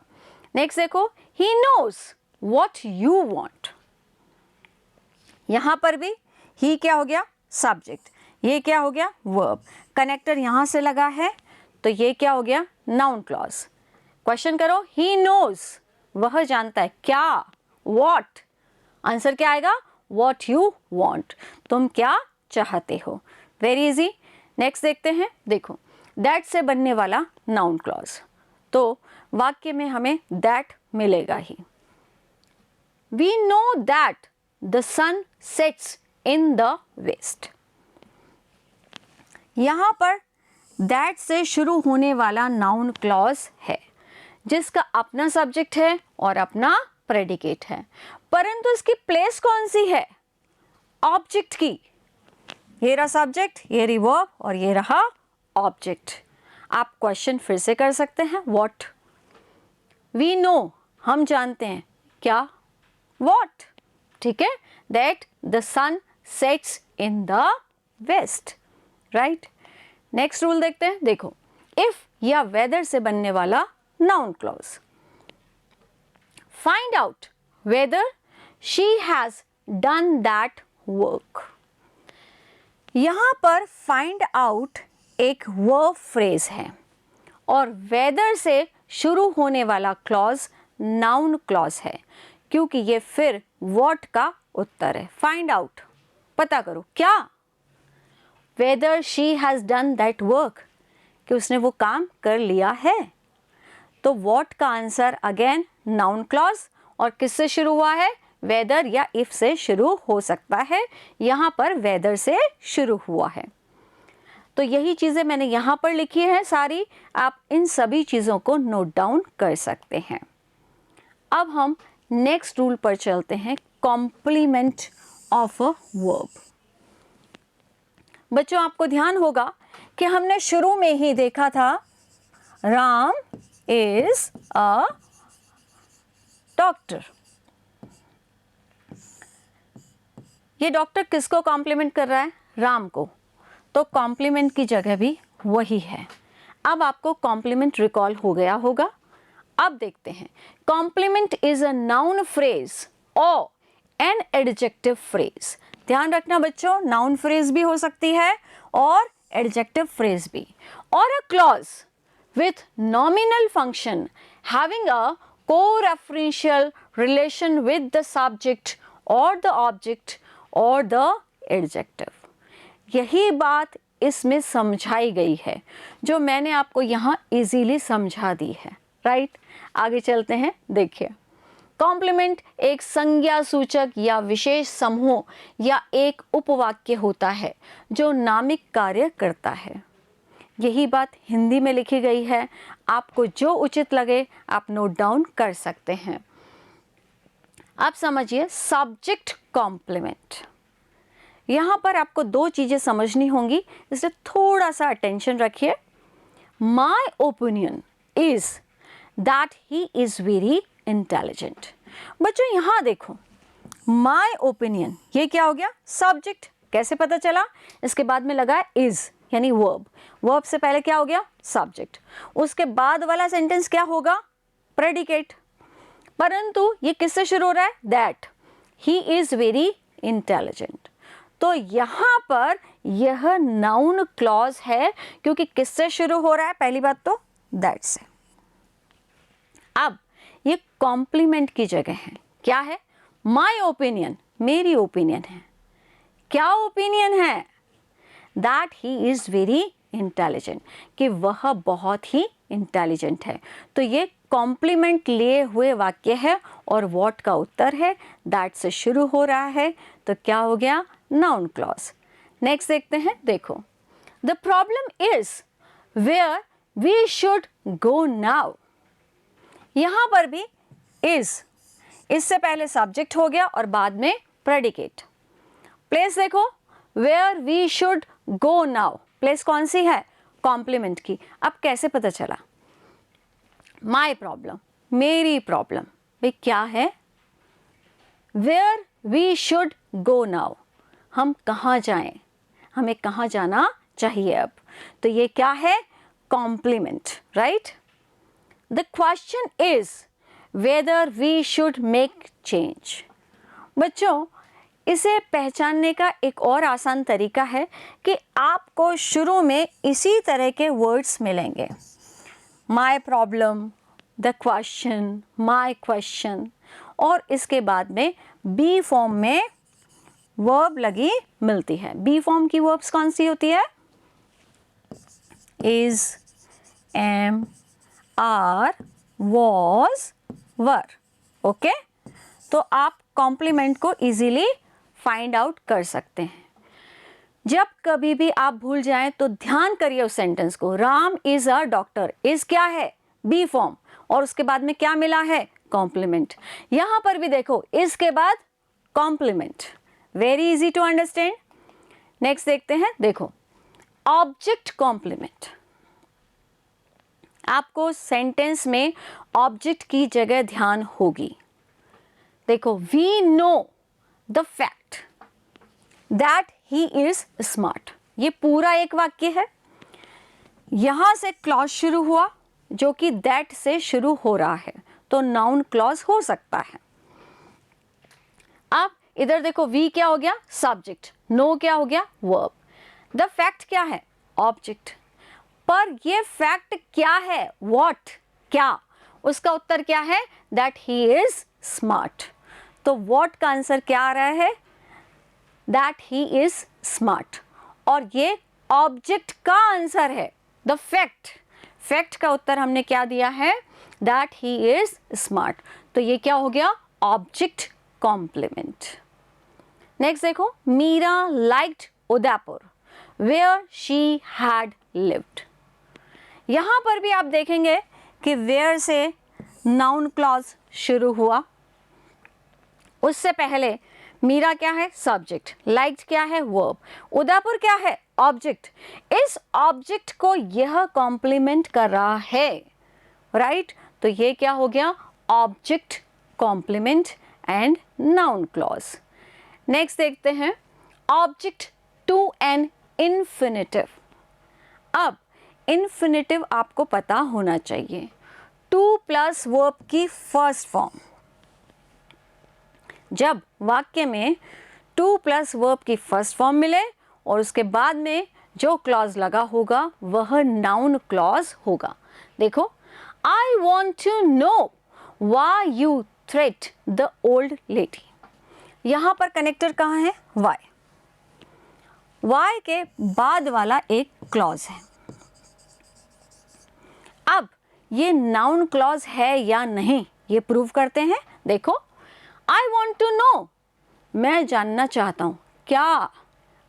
नेक्स्ट देखो, he knows what you want। यहां पर भी he क्या हो गया? सब्जेक्ट। ये क्या हो गया? वर्ब। कनेक्टर यहां से लगा है तो ये क्या हो गया? Noun clause. क्वेश्चन करो, he knows, वह जानता है, क्या? what। आंसर क्या आएगा? what you want, तुम क्या चाहते हो। Very easy. नेक्स्ट देखते हैं। देखो, दैट से बनने वाला नाउन क्लॉज, तो वाक्य में हमें दैट मिलेगा ही। We know that the sun sets in the west। यहां पर दैट से शुरू होने वाला नाउन क्लॉज है जिसका अपना सब्जेक्ट है और अपना प्रेडिकेट है, परंतु इसकी प्लेस कौन सी है? ऑब्जेक्ट की। ये रहा सब्जेक्ट, ये रही वर्ब और ये रहा ऑब्जेक्ट। आप क्वेश्चन फिर से कर सकते हैं, व्हाट। वी नो, हम जानते हैं, क्या? व्हाट। ठीक है, that the sun sets in the west, right. Next rule देखते हैं। देखो, इफ या वेदर से बनने वाला noun clause. Find out whether she has done that work. यहां पर फाइंड आउट एक वर्ब फ्रेज है और वेदर से शुरू होने वाला क्लॉज नाउन क्लॉज है, क्योंकि ये फिर व्हाट का उत्तर है। फाइंड आउट, पता करो, क्या? Weather she has done that work, कि उसने वो काम कर लिया है। तो व्हाट का आंसर अगेन नाउन क्लॉज, और किससे शुरू हुआ है? वेदर या इफ से शुरू हो सकता है। यहां पर वेदर से शुरू हुआ है। तो यही चीजें मैंने यहां पर लिखी है सारी, आप इन सभी चीजों को नोट डाउन कर सकते हैं। अब हम नेक्स्ट रूल पर चलते हैं, कॉम्प्लीमेंट ऑफ अ वर्ब। बच्चों, आपको ध्यान होगा कि हमने शुरू में ही देखा था राम इज अ डॉक्टर। ये डॉक्टर किसको कॉम्प्लीमेंट कर रहा है? राम को। तो कॉम्प्लीमेंट की जगह भी वही है। अब आपको कॉम्प्लीमेंट रिकॉल हो गया होगा। अब देखते हैं, complement is a noun phrase और एन एडजेक्टिव फ्रेज। ध्यान रखना बच्चों, नाउन फ्रेज भी हो सकती है और एडजेक्टिव फ्रेज भी, और a clause with nominal function having a co-referential relation with the subject or the object or the adjective। यही बात इसमें समझाई गई है जो मैंने आपको यहाँ इजीली समझा दी है, राइट। आगे चलते हैं। देखिए, कॉम्प्लीमेंट एक संज्ञा सूचक या विशेष समूह या एक उपवाक्य होता है जो नामिक कार्य करता है। यही बात हिंदी में लिखी गई है, आपको जो उचित लगे आप नोट डाउन कर सकते हैं। अब समझिए सब्जेक्ट कॉम्प्लीमेंट। यहाँ पर आपको दो चीज़ें समझनी होंगी, इसलिए थोड़ा सा अटेंशन रखिए। My opinion is that he is very intelligent. बच्चों यहाँ देखो, माई ओपिनियन, ये क्या हो गया? सब्जेक्ट। कैसे पता चला? इसके बाद में लगा है इज, यानी वर्ब। वर्ब से पहले क्या हो गया? सब्जेक्ट। उसके बाद वाला सेंटेंस क्या होगा? प्रेडिकेट। परंतु ये किससे शुरू हो रहा है? That he is very intelligent. तो यहां पर यह नाउन क्लॉज है, क्योंकि किससे शुरू हो रहा है? पहली बात तो दैट से। अब ये कॉम्प्लीमेंट की जगह है। क्या है? माई ओपिनियन, मेरी ओपिनियन है। क्या ओपिनियन है? That he is very intelligent, कि वह बहुत ही इंटेलिजेंट है। तो ये कॉम्प्लीमेंट लिए हुए वाक्य है और व्हाट का उत्तर है, दैट से शुरू हो रहा है, तो क्या हो गया, नाउन क्लॉज। नेक्स्ट देखते हैं, देखो, the problem is where we should go now. यहां पर भी इज, इससे पहले सब्जेक्ट हो गया और बाद में प्रेडिकेट। प्लेस देखो, where we should go now, place कौन सी है, कॉम्प्लीमेंट की। अब कैसे पता चला, माई प्रॉब्लम, मेरी प्रॉब्लम, भाई क्या है, where we should go now, हम कहाँ जाएं, हमें कहाँ जाना चाहिए अब, तो ये क्या है, complement, right. The question is whether we should make change. बच्चों, इसे पहचानने का एक और आसान तरीका है कि आपको शुरू में इसी तरह के वर्ड्स मिलेंगे, my problem, the question, my question, और इसके बाद में बी फॉर्म में वर्ब लगी मिलती है। बी फॉर्म की वर्ब्स कौन सी होती है, is, am, are, was, were. Okay, तो आप कॉम्प्लीमेंट को इजीली फाइंड आउट कर सकते हैं। जब कभी भी आप भूल जाएं तो ध्यान करिए उस सेंटेंस को, Ram is a doctor, is क्या है, बी फॉर्म, और उसके बाद में क्या मिला है, कॉम्प्लीमेंट। यहां पर भी देखो, इज के बाद complement, very easy to understand. Next देखते हैं, देखो, ऑब्जेक्ट कॉम्प्लीमेंट। आपको सेंटेंस में ऑब्जेक्ट की जगह ध्यान होगी। देखो, we know the fact that he is smart, ये पूरा एक वाक्य है। यहां से क्लॉज शुरू हुआ जो कि दैट से शुरू हो रहा है, तो नाउन क्लॉज हो सकता है। अब इधर देखो, वी क्या हो गया, सब्जेक्ट, नो क्या हो गया, वर्ब, द फैक्ट क्या है, ऑब्जेक्ट। पर ये फैक्ट क्या है, व्हाट, क्या, उसका उत्तर क्या है, दैट ही इज स्मार्ट। तो व्हाट का आंसर क्या आ रहा है, दैट ही इज स्मार्ट, और ये ऑब्जेक्ट का आंसर है, द फैक्ट। फैक्ट का उत्तर हमने क्या दिया है, दैट ही इज स्मार्ट, तो ये क्या हो गया, ऑब्जेक्ट कॉम्प्लीमेंट। नेक्स्ट देखो, Meera liked Udaipur where she had lived. यहां पर भी आप देखेंगे कि वेयर से नाउन क्लॉज शुरू हुआ, उससे पहले मीरा क्या है, सब्जेक्ट, लाइक्ड क्या है, वर्ब, उदयपुर क्या है, ऑब्जेक्ट। इस ऑब्जेक्ट को यह कॉम्प्लीमेंट कर रहा है, राइट, तो ये क्या हो गया, object complement and noun clause. Next देखते हैं, ऑब्जेक्ट टू एन इन्फिनिटिव। अब इन्फिनिटिव आपको पता होना चाहिए, टू प्लस वर्ब की फर्स्ट फॉर्म। जब वाक्य में टू प्लस वर्ब की फर्स्ट फॉर्म मिले और उसके बाद में जो क्लॉज लगा होगा वह नाउन क्लॉज होगा। देखो, I want to know why you threat the old lady. यहां पर कनेक्टर कहाँ है, वाई। वाई के बाद वाला एक क्लॉज है। अब ये नाउन क्लॉज है या नहीं, ये प्रूव करते हैं। देखो, आई वॉन्ट टू नो, मैं जानना चाहता हूं, क्या,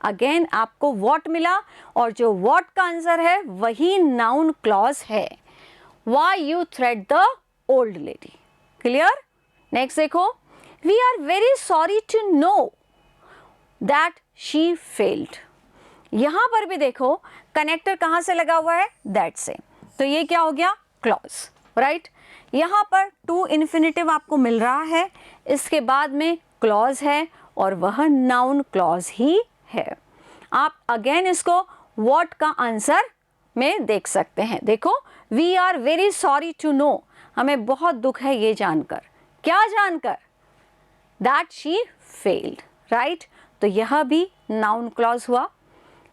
अगेन आपको वॉट मिला और जो वॉट का आंसर है वही नाउन क्लॉज है, why you threat the old lady. Clear. Next देखो, we are very sorry to know that she failed. यहां पर भी देखो कनेक्टर कहां से लगा हुआ है, दैट से, तो ये क्या हो गया, क्लॉज, राइट। यहां पर टू इन्फिनिटिव आपको मिल रहा है, इसके बाद में क्लॉज है और वह नाउन क्लॉज ही है। आप अगेन इसको व्हाट का आंसर में देख सकते हैं। देखो, we are very sorry to know, हमें बहुत दुख है ये जानकर, क्या जानकर, दैट शी फेल्ड, राइट, तो यह भी नाउन क्लॉज हुआ।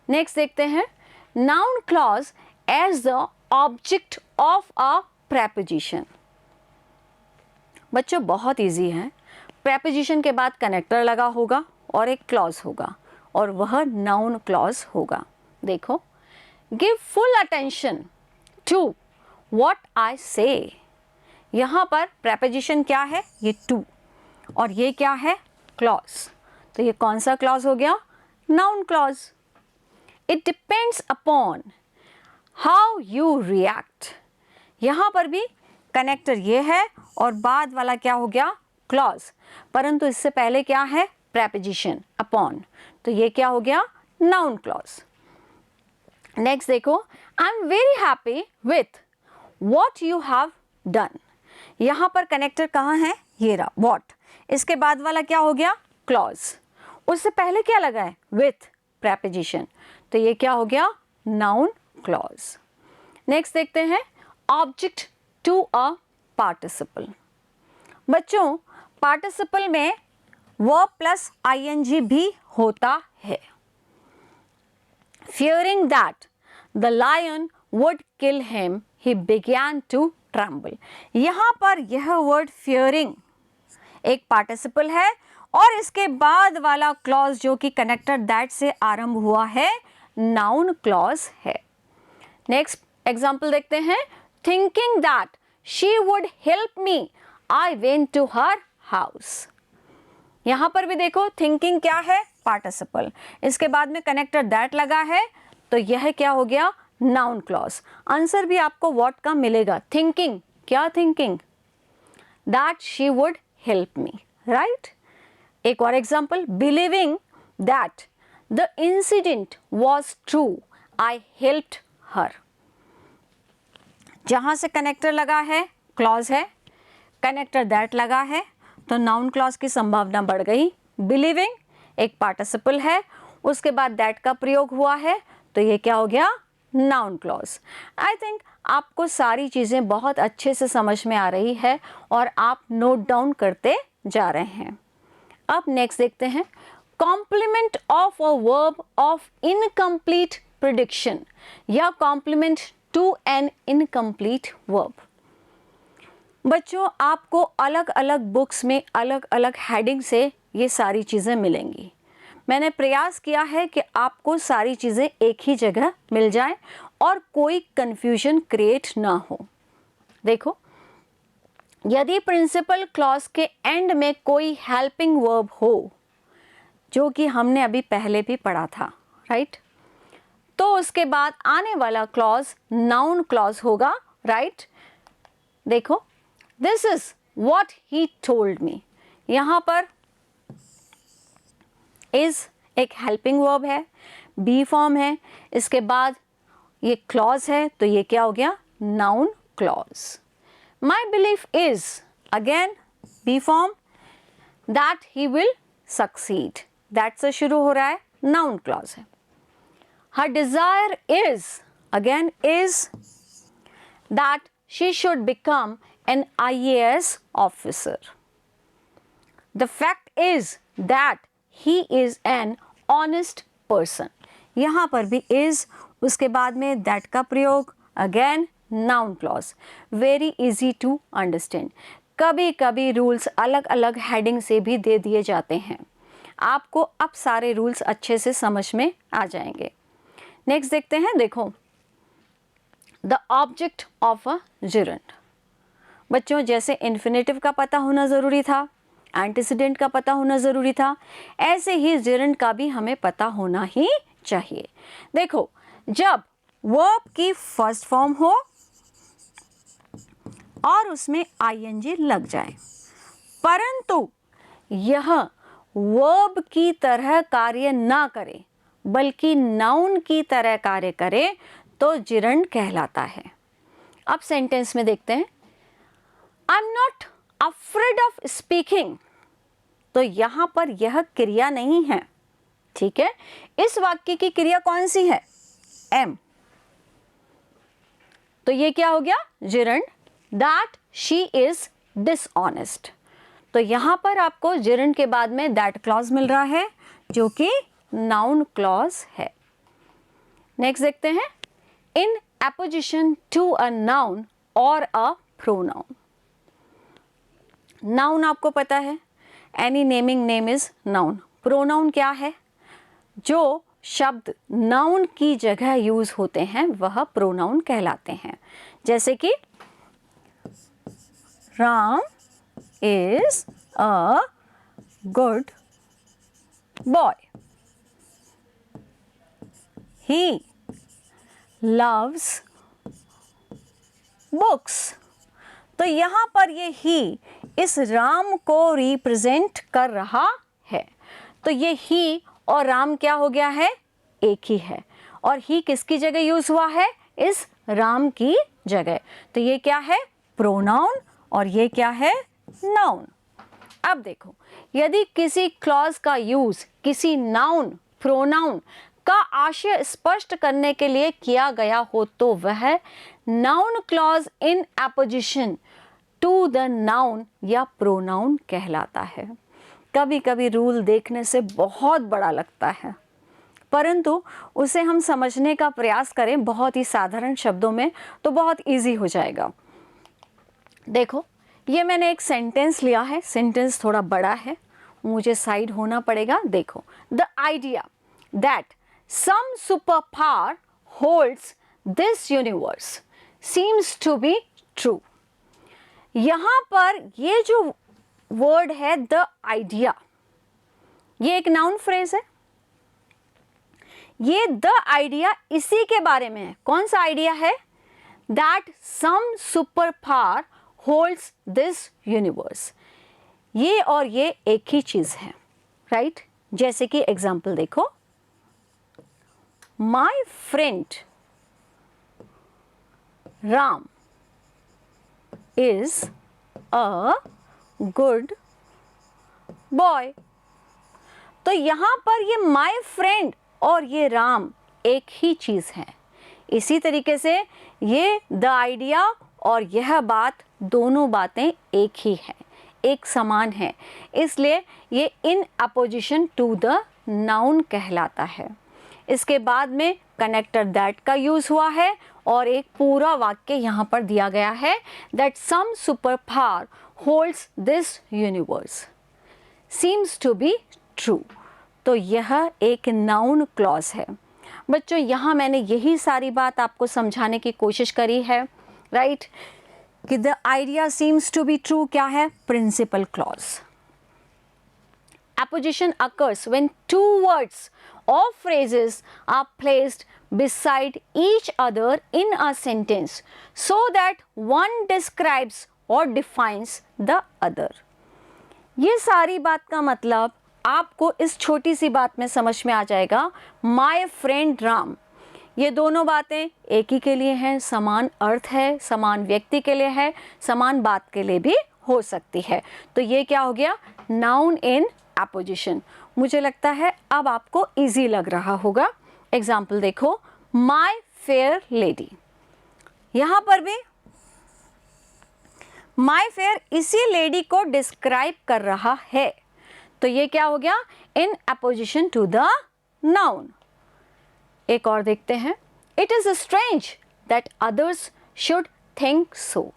नेक्स्ट देखते हैं, noun clause as the object of a preposition. बच्चों बहुत इजी है, प्रेपोजिशन के बाद कनेक्टर लगा होगा और एक क्लॉज होगा और वह नाउन क्लॉज होगा। देखो, give full attention to what I say, यहाँ पर प्रेपोजिशन क्या है, ये टू, और ये क्या है, क्लॉज। तो ये कौन सा क्लॉज हो गया, noun clause. It depends upon how you react. यहाँ पर भी कनेक्टर ये है और बाद वाला क्या हो गया, क्लॉज, परंतु इससे पहले क्या है, प्रेपोजिशन अपॉन, तो ये क्या हो गया, नाउन क्लॉज। नेक्स्ट देखो, I am very happy with what you have done. यहाँ पर कनेक्टर कहाँ है, ये रहा, वॉट, इसके बाद वाला क्या हो गया, क्लॉज, उससे पहले क्या लगा है, विथ, प्रेपोजिशन, तो ये क्या हो गया, नाउन क्लॉज। नेक्स्ट देखते हैं, ऑब्जेक्ट टू अ पार्टिसिपल। बच्चों, पार्टिसिपल में वर्ब प्लस आईएनजी भी होता है। Fearing that the lion would kill him, he began to tremble. यहाँ पर यह वर्ड fearing एक पार्टिसिपल है और इसके बाद वाला क्लॉज जो कि कनेक्टर दैट से आरंभ हुआ है, नाउन क्लॉज है। नेक्स्ट एग्जाम्पल देखते हैं, thinking that she would help me I went to her house. यहाँ पर भी देखो, थिंकिंग क्या है, पार्टिसिपल, इसके बाद में कनेक्टर दैट लगा है, तो यह क्या हो गया, नाउन क्लॉज। आंसर भी आपको व्हाट का मिलेगा, थिंकिंग, क्या thinking, that she would help me, right. एक और example, believing that the incident was true I helped हर। जहां से कनेक्टर लगा है, क्लॉज है, कनेक्टर दैट लगा है, तो नाउन क्लॉज की संभावना बढ़ गई। बिलीविंग एक पार्टिसिपल है, उसके बाद दैट का प्रयोग हुआ है, तो ये क्या हो गया, नाउन क्लॉज। आई थिंक आपको सारी चीज़ें बहुत अच्छे से समझ में आ रही है और आप नोट डाउन करते जा रहे हैं। अब नेक्स्ट देखते हैं, complement of a verb of incomplete prediction या complement to an incomplete verb. बच्चों, आपको अलग अलग बुक्स में अलग अलग हेडिंग से ये सारी चीज़ें मिलेंगी। मैंने प्रयास किया है कि आपको सारी चीज़ें एक ही जगह मिल जाएं और कोई कन्फ्यूजन क्रिएट ना हो। देखो, यदि प्रिंसिपल क्लॉज के एंड में कोई हेल्पिंग वर्ब हो, जो कि हमने अभी पहले भी पढ़ा था, राइट, तो उसके बाद आने वाला क्लॉज नाउन क्लॉज होगा, राइट। देखो, this is what he told me, यहाँ पर इज एक हेल्पिंग वर्ब है, बी फॉर्म है, इसके बाद ये क्लॉज है, तो ये क्या हो गया, noun clause. My belief is, again be form, that he will succeed, that से शुरू हो रहा है, नाउन क्लॉज है। Her desire is, again is, that she should become an IAS officer. The fact is that he is an honest person. यहाँ पर भी is, उसके बाद में that का प्रयोग, again noun clause. Very easy to understand. कभी कभी रूल्स अलग अलग हेडिंग से भी दे दिए जाते हैं, आपको अब सारे रूल्स अच्छे से समझ में आ जाएंगे। नेक्स्ट देखते हैं, देखो, the object of a gerund। बच्चों, जैसे इन्फिनेटिव का पता होना ज़रूरी था, एंटीसीडेंट का पता होना ज़रूरी था, ऐसे ही जेरेंड का भी हमें पता होना ही चाहिए। देखो, जब वर्ब की फर्स्ट फॉर्म हो और उसमें आईएनजी लग जाए, परंतु यह वर्ब की तरह कार्य ना करे बल्कि नाउन की तरह कार्य करे, तो जेरेंड कहलाता है। अब सेंटेंस में देखते हैं, I'm not afraid of speaking, तो यहां पर यह क्रिया नहीं है, ठीक है। इस वाक्य की क्रिया कौन सी है, am, तो ये क्या हो गया, gerund, that she is dishonest। तो यहां पर आपको gerund के बाद में that clause मिल रहा है, जो कि noun clause है। नेक्स्ट देखते हैं, in apposition to a noun or a pronoun। Noun आपको पता है, any naming name is noun. Pronoun क्या है, जो शब्द नाउन की जगह यूज होते हैं वह प्रोनाउन कहलाते हैं। जैसे कि Ram is a good boy. He loves books. तो यहाँ पर ये ही इस राम को रिप्रेजेंट कर रहा है। तो ये ही और राम क्या हो गया है, एक ही है। और ही किसकी जगह यूज हुआ है, इस राम की जगह। तो ये क्या है, प्रोनाउन, और ये क्या है, नाउन। अब देखो, यदि किसी क्लॉज का यूज किसी नाउन, प्रोनाउन का आशय स्पष्ट करने के लिए किया गया हो तो वह noun clause in apposition to the noun या प्रोनाउन कहलाता है। कभी कभी रूल देखने से बहुत बड़ा लगता है, परंतु उसे हम समझने का प्रयास करें बहुत ही साधारण शब्दों में तो बहुत इजी हो जाएगा। देखो, ये मैंने एक सेंटेंस लिया है, सेंटेंस थोड़ा बड़ा है, मुझे साइड होना पड़ेगा। देखो, the idea that some super power holds this universe seems to be true. यहां पर ये जो वर्ड है द आइडिया, ये एक नाउन फ्रेज है। ये द आइडिया इसी के बारे में है। कौन सा आइडिया है, that some super power holds this universe. ये और ये एक ही चीज है, राइट? जैसे कि एग्जाम्पल देखो, my friend Ram is a good boy. तो यहां पर ये माई फ्रेंड और ये राम एक ही चीज है। इसी तरीके से ये द आइडिया और यह बात, दोनों बातें एक ही है, एक समान है, इसलिए ये in apposition to the noun कहलाता है। इसके बाद में कनेक्टर दैट का यूज हुआ है और एक पूरा वाक्य यहाँ पर दिया गया है, that some super power holds this universe seems to be true. तो यह एक नाउन क्लॉज है। बच्चों, यहाँ मैंने यही सारी बात आपको समझाने की कोशिश करी है, राइट? कि the idea seems to be true क्या है, principal clause. Apposition occurs when two words or phrases are placed beside each other in a sentence so that one describes or defines the other. ये सारी बात का मतलब आपको इस छोटी सी बात में समझ में आ जाएगा। My friend राम, ये दोनों बातें एक ही के लिए हैं, समान अर्थ है, समान व्यक्ति के लिए है, समान बात के लिए भी हो सकती है। तो ये क्या हो गया, नाउन इन अपोजिशन। मुझे लगता है अब आपको इजी लग रहा होगा। एग्जाम्पल देखो, माई फेयर लेडी। यहां पर भी माई फेयर इसी लेडी को डिस्क्राइब कर रहा है। तो ये क्या हो गया, in apposition to the noun. एक और देखते हैं, it is strange that others should think so.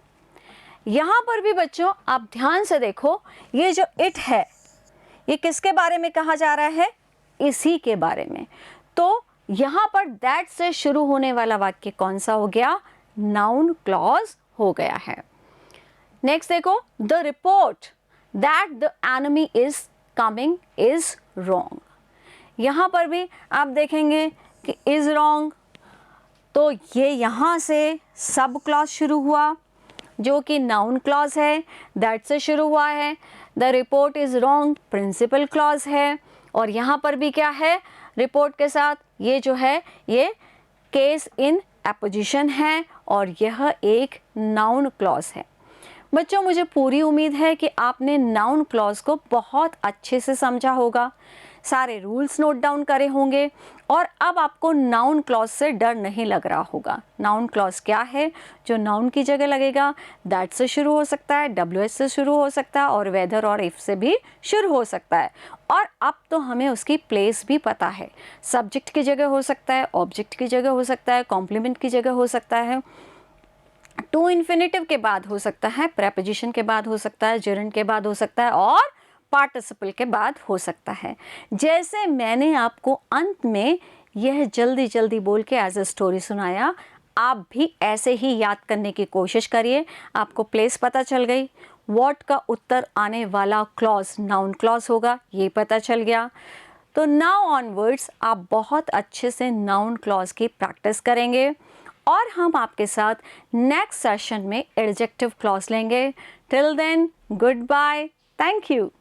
यहां पर भी बच्चों आप ध्यान से देखो, ये जो इट है ये किसके बारे में कहा जा रहा है, इसी के बारे में। तो यहां पर दैट से शुरू होने वाला वाक्य कौन सा हो गया, नाउन क्लॉज हो गया है। नेक्स्ट देखो, the report that the enemy is coming is wrong. यहां पर भी आप देखेंगे कि इज रॉन्ग, तो ये यहां से सब क्लॉज शुरू हुआ जो कि नाउन क्लॉज है, दैट से शुरू हुआ है। The report is wrong principal clause है, और यहाँ पर भी क्या है, रिपोर्ट के साथ ये जो है ये केस इन अपोजिशन है और यह एक नाउन क्लॉज है। बच्चों, मुझे पूरी उम्मीद है कि आपने नाउन क्लॉज को बहुत अच्छे से समझा होगा, सारे रूल्स नोट डाउन करे होंगे और अब आपको नाउन क्लॉज से डर नहीं लग रहा होगा। नाउन क्लॉज क्या है, जो नाउन की जगह लगेगा, दैट से शुरू हो सकता है, WH से शुरू हो सकता है और वेदर और इफ से भी शुरू हो सकता है। और अब तो हमें उसकी प्लेस भी पता है, सब्जेक्ट की जगह हो सकता है, ऑब्जेक्ट की जगह हो सकता है, कॉम्प्लीमेंट की जगह हो सकता है, टू इन्फिनेटिव के बाद हो सकता है, प्रेपोजिशन के बाद हो सकता है, जेरेंड के बाद हो सकता है और पार्टिसिपल के बाद हो सकता है। जैसे मैंने आपको अंत में यह जल्दी जल्दी बोल के एज अ स्टोरी सुनाया, आप भी ऐसे ही याद करने की कोशिश करिए। आपको प्लेस पता चल गई, व्हाट का उत्तर आने वाला क्लॉज नाउन क्लॉज होगा, ये पता चल गया। तो नाउ ऑनवर्ड्स आप बहुत अच्छे से नाउन क्लॉज की प्रैक्टिस करेंगे और हम आपके साथ नेक्स्ट सेशन में एडजेक्टिव क्लॉज लेंगे। Till then, good bye, thank you.